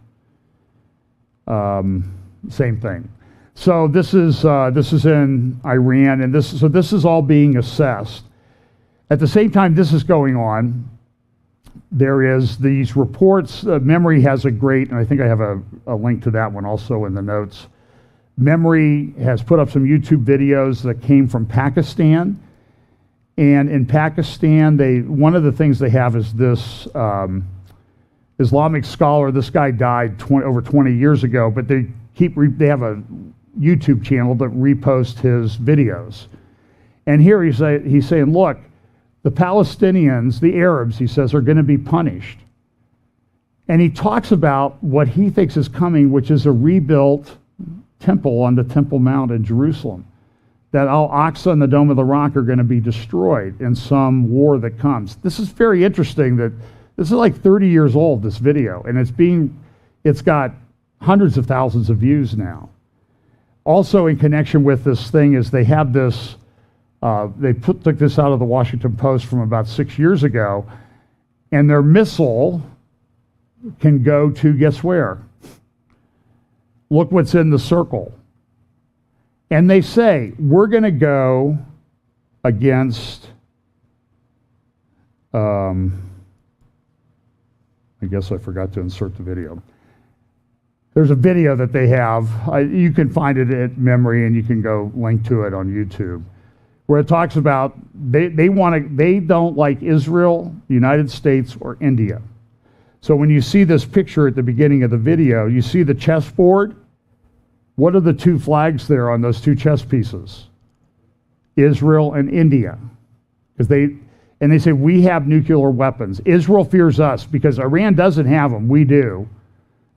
Same thing. So this is in Iran, and this is all being assessed. At the same time this is going on, there is these reports. Memory has a great, and I think I have a link to that one also in the notes. Memory has put up some YouTube videos that came from Pakistan, and in Pakistan, one of the things they have is this Islamic scholar. This guy died over 20 years ago, but they have a YouTube channel that reposts his videos. And here he's saying, look, the Palestinians, the Arabs, he says, are going to be punished. And he talks about what he thinks is coming, which is a rebuilt temple on the Temple Mount in Jerusalem. That Al-Aqsa and the Dome of the Rock are going to be destroyed in some war that comes. This is very interesting that this is like 30 years old, this video, and it's got hundreds of thousands of views now. Also in connection with this thing is they have this, took this out of the Washington Post from about 6 years ago, and their missile can go to, guess where? Look what's in the circle. And they say, we're going to go against, I guess I forgot to insert the video. There's a video that they have. You can find it at Memory, and you can go link to it on YouTube. where it talks about they don't like Israel, the United States, or India. So when you see this picture at the beginning of the video, you see the chessboard. What are the two flags there on those two chess pieces? Israel and India. Because they say, we have nuclear weapons. Israel fears us because Iran doesn't have them, we do.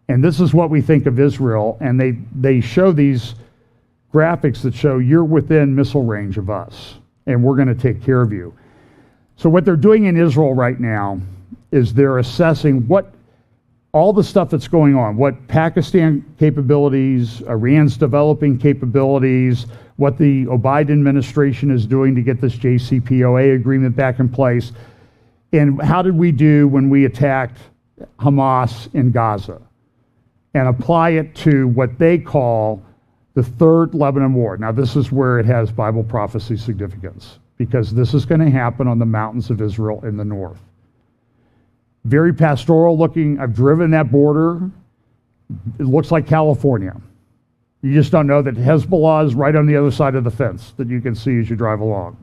And this is what we think of Israel. And they show these graphics that show you're within missile range of us, and we're going to take care of you. So what they're doing in Israel right now is they're assessing all the stuff that's going on, what Pakistan capabilities, Iran's developing capabilities, what the Biden administration is doing to get this JCPOA agreement back in place, and how did we do when we attacked Hamas in Gaza, and apply it to what they call the Third Lebanon War. Now, this is where it has Bible prophecy significance, because this is going to happen on the mountains of Israel in the north. Very pastoral looking. I've driven that border. It looks like California. You just don't know that Hezbollah is right on the other side of the fence that you can see as you drive along.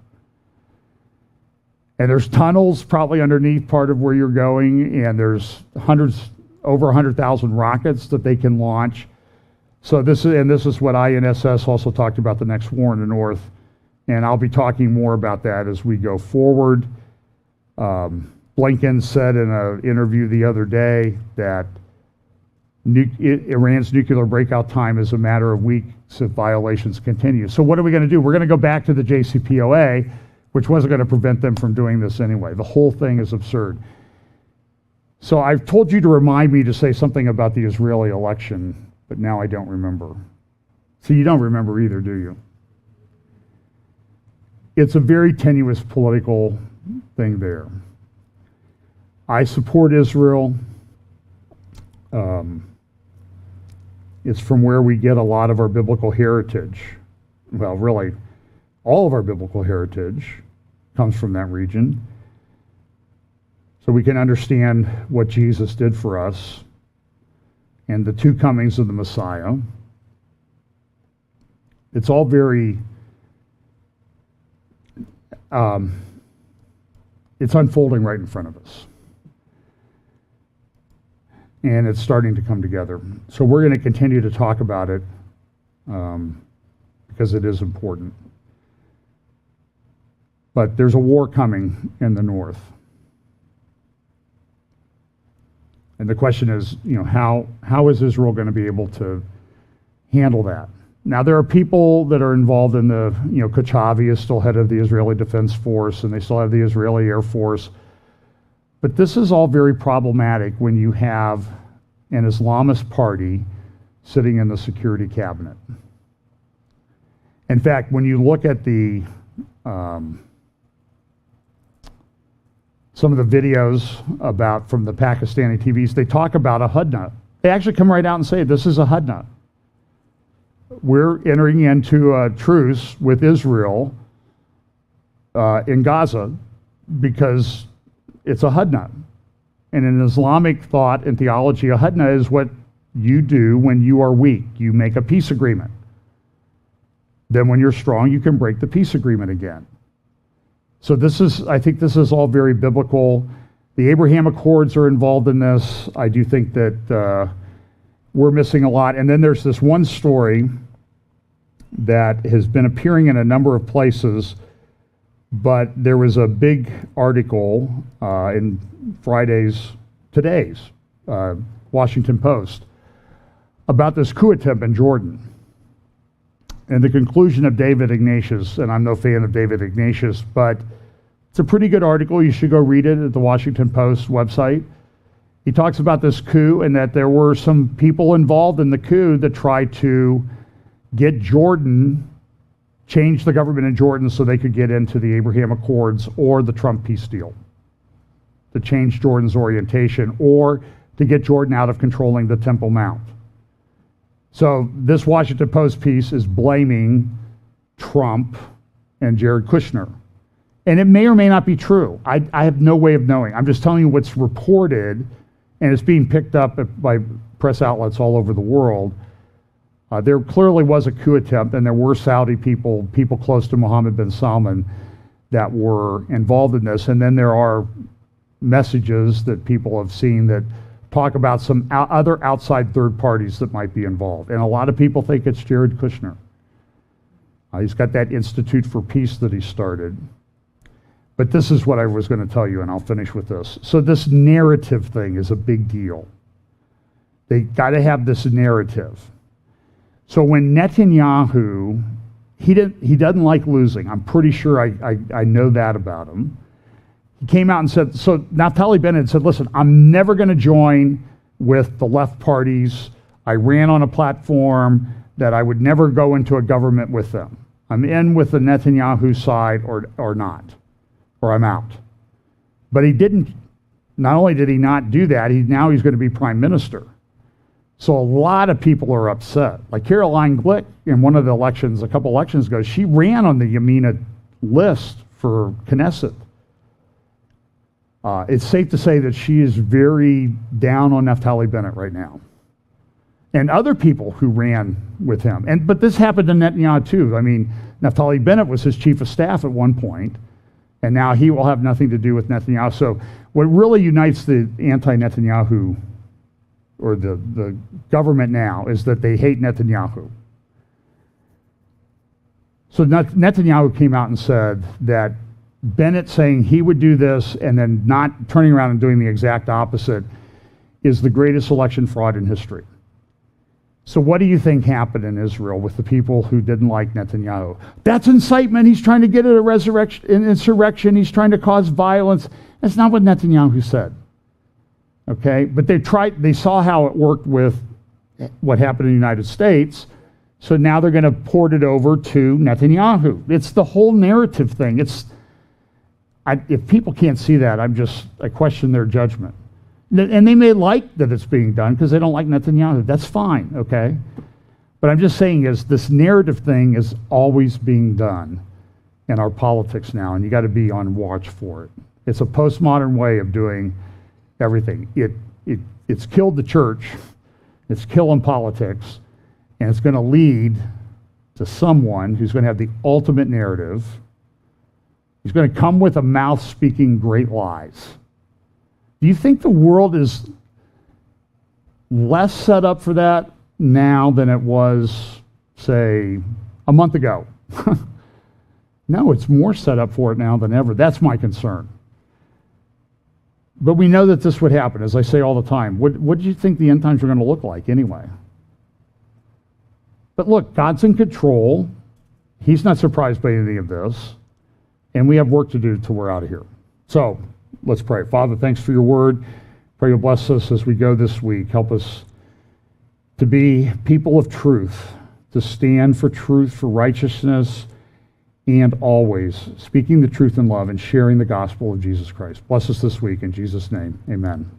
And there's tunnels probably underneath part of where you're going, and there's over 100,000 rockets that they can launch. So this is what INSS also talked about, the next war in the north, and I'll be talking more about that as we go forward. Blinken said in an interview the other day that Iran's nuclear breakout time is a matter of weeks if violations continue. So what are we going to do? We're going to go back to the JCPOA, which wasn't going to prevent them from doing this anyway. The whole thing is absurd. So I've told you to remind me to say something about the Israeli election, but now I don't remember. So you don't remember either, do you? It's a very tenuous political thing there. I support Israel. It's from where we get a lot of our biblical heritage. Well, really, all of our biblical heritage comes from that region. So we can understand what Jesus did for us and the two comings of the Messiah. It's all very, it's unfolding right in front of us. And it's starting to come together. So we're going to continue to talk about it because it is important. But there's a war coming in the north. And the question is, how is Israel going to be able to handle that? Now, there are people that are involved in the, Kochavi is still head of the Israeli Defense Force, and they still have the Israeli Air Force. But this is all very problematic when you have an Islamist party sitting in the security cabinet. In fact, when you look at some of the videos from the Pakistani TVs, they talk about a Hudna. They actually come right out and say, this is a Hudna. We're entering into a truce with Israel in Gaza because it's a Hudna. And in Islamic thought and theology, a Hudna is what you do when you are weak. You make a peace agreement. Then when you're strong, you can break the peace agreement again. So I think this is all very biblical. The Abraham Accords are involved in this. I do think that we're missing a lot. And then there's this one story that has been appearing in a number of places, but there was a big article in today's Washington Post about this coup attempt in Jordan. And the conclusion of David Ignatius, and I'm no fan of David Ignatius, but it's a pretty good article. You should go read it at the Washington Post website. He talks about this coup and that there were some people involved in the coup that tried to get Jordan, change the government in Jordan so they could get into the Abraham Accords or the Trump peace deal, to change Jordan's orientation or to get Jordan out of controlling the Temple Mount. So this Washington Post piece is blaming Trump and Jared Kushner. And it may or may not be true. I have no way of knowing. I'm just telling you what's reported, and it's being picked up by press outlets all over the world. There clearly was a coup attempt, and there were Saudi people close to Mohammed bin Salman, that were involved in this. And then there are messages that people have seen that talk about some other outside third parties that might be involved. And a lot of people think it's Jared Kushner. He's got that Institute for Peace that he started. But this is what I was going to tell you, and I'll finish with this. So this narrative thing is a big deal. They got to have this narrative. So when Netanyahu, he doesn't like losing. I'm pretty sure I know that about him. He came out and said, so Naftali Bennett said, listen, I'm never going to join with the left parties. I ran on a platform that I would never go into a government with them. I'm in with the Netanyahu side or not, or I'm out. But he didn't, not only did he not do that, now he's going to be prime minister. So a lot of people are upset. Like Caroline Glick in one of the elections, a couple elections ago, she ran on the Yamina list for Knesset. It's safe to say that she is very down on Naftali Bennett right now. And other people who ran with him. But this happened to Netanyahu too. I mean, Naftali Bennett was his chief of staff at one point, and now he will have nothing to do with Netanyahu. So what really unites the anti-Netanyahu or the government now is that they hate Netanyahu. So Netanyahu came out and said that Bennett saying he would do this and then not turning around and doing the exact opposite is the greatest election fraud in history. So what do you think happened in Israel with the people who didn't like Netanyahu? That's incitement. He's trying to get at an insurrection. He's trying to cause violence. That's not what Netanyahu said. Okay? But they saw how it worked with what happened in the United States. So now they're going to port it over to Netanyahu. It's the whole narrative thing. If people can't see that, I question their judgment. And they may like that it's being done because they don't like Netanyahu. That's fine, okay? But I'm just saying is this narrative thing is always being done in our politics now, and you got to be on watch for it. It's a postmodern way of doing everything. It's killed the church, it's killing politics, and it's going to lead to someone who's going to have the ultimate narrative. He's going to come with a mouth speaking great lies. Do you think the world is less set up for that now than it was, say, a month ago? No, it's more set up for it now than ever. That's my concern. But we know that this would happen, as I say all the time. What do you think the end times are going to look like anyway? But look, God's in control. He's not surprised by any of this. And we have work to do till we're out of here. So, let's pray. Father, thanks for your word. Pray you'll bless us as we go this week. Help us to be people of truth, to stand for truth, for righteousness, and always speaking the truth in love and sharing the gospel of Jesus Christ. Bless us this week in Jesus' name. Amen.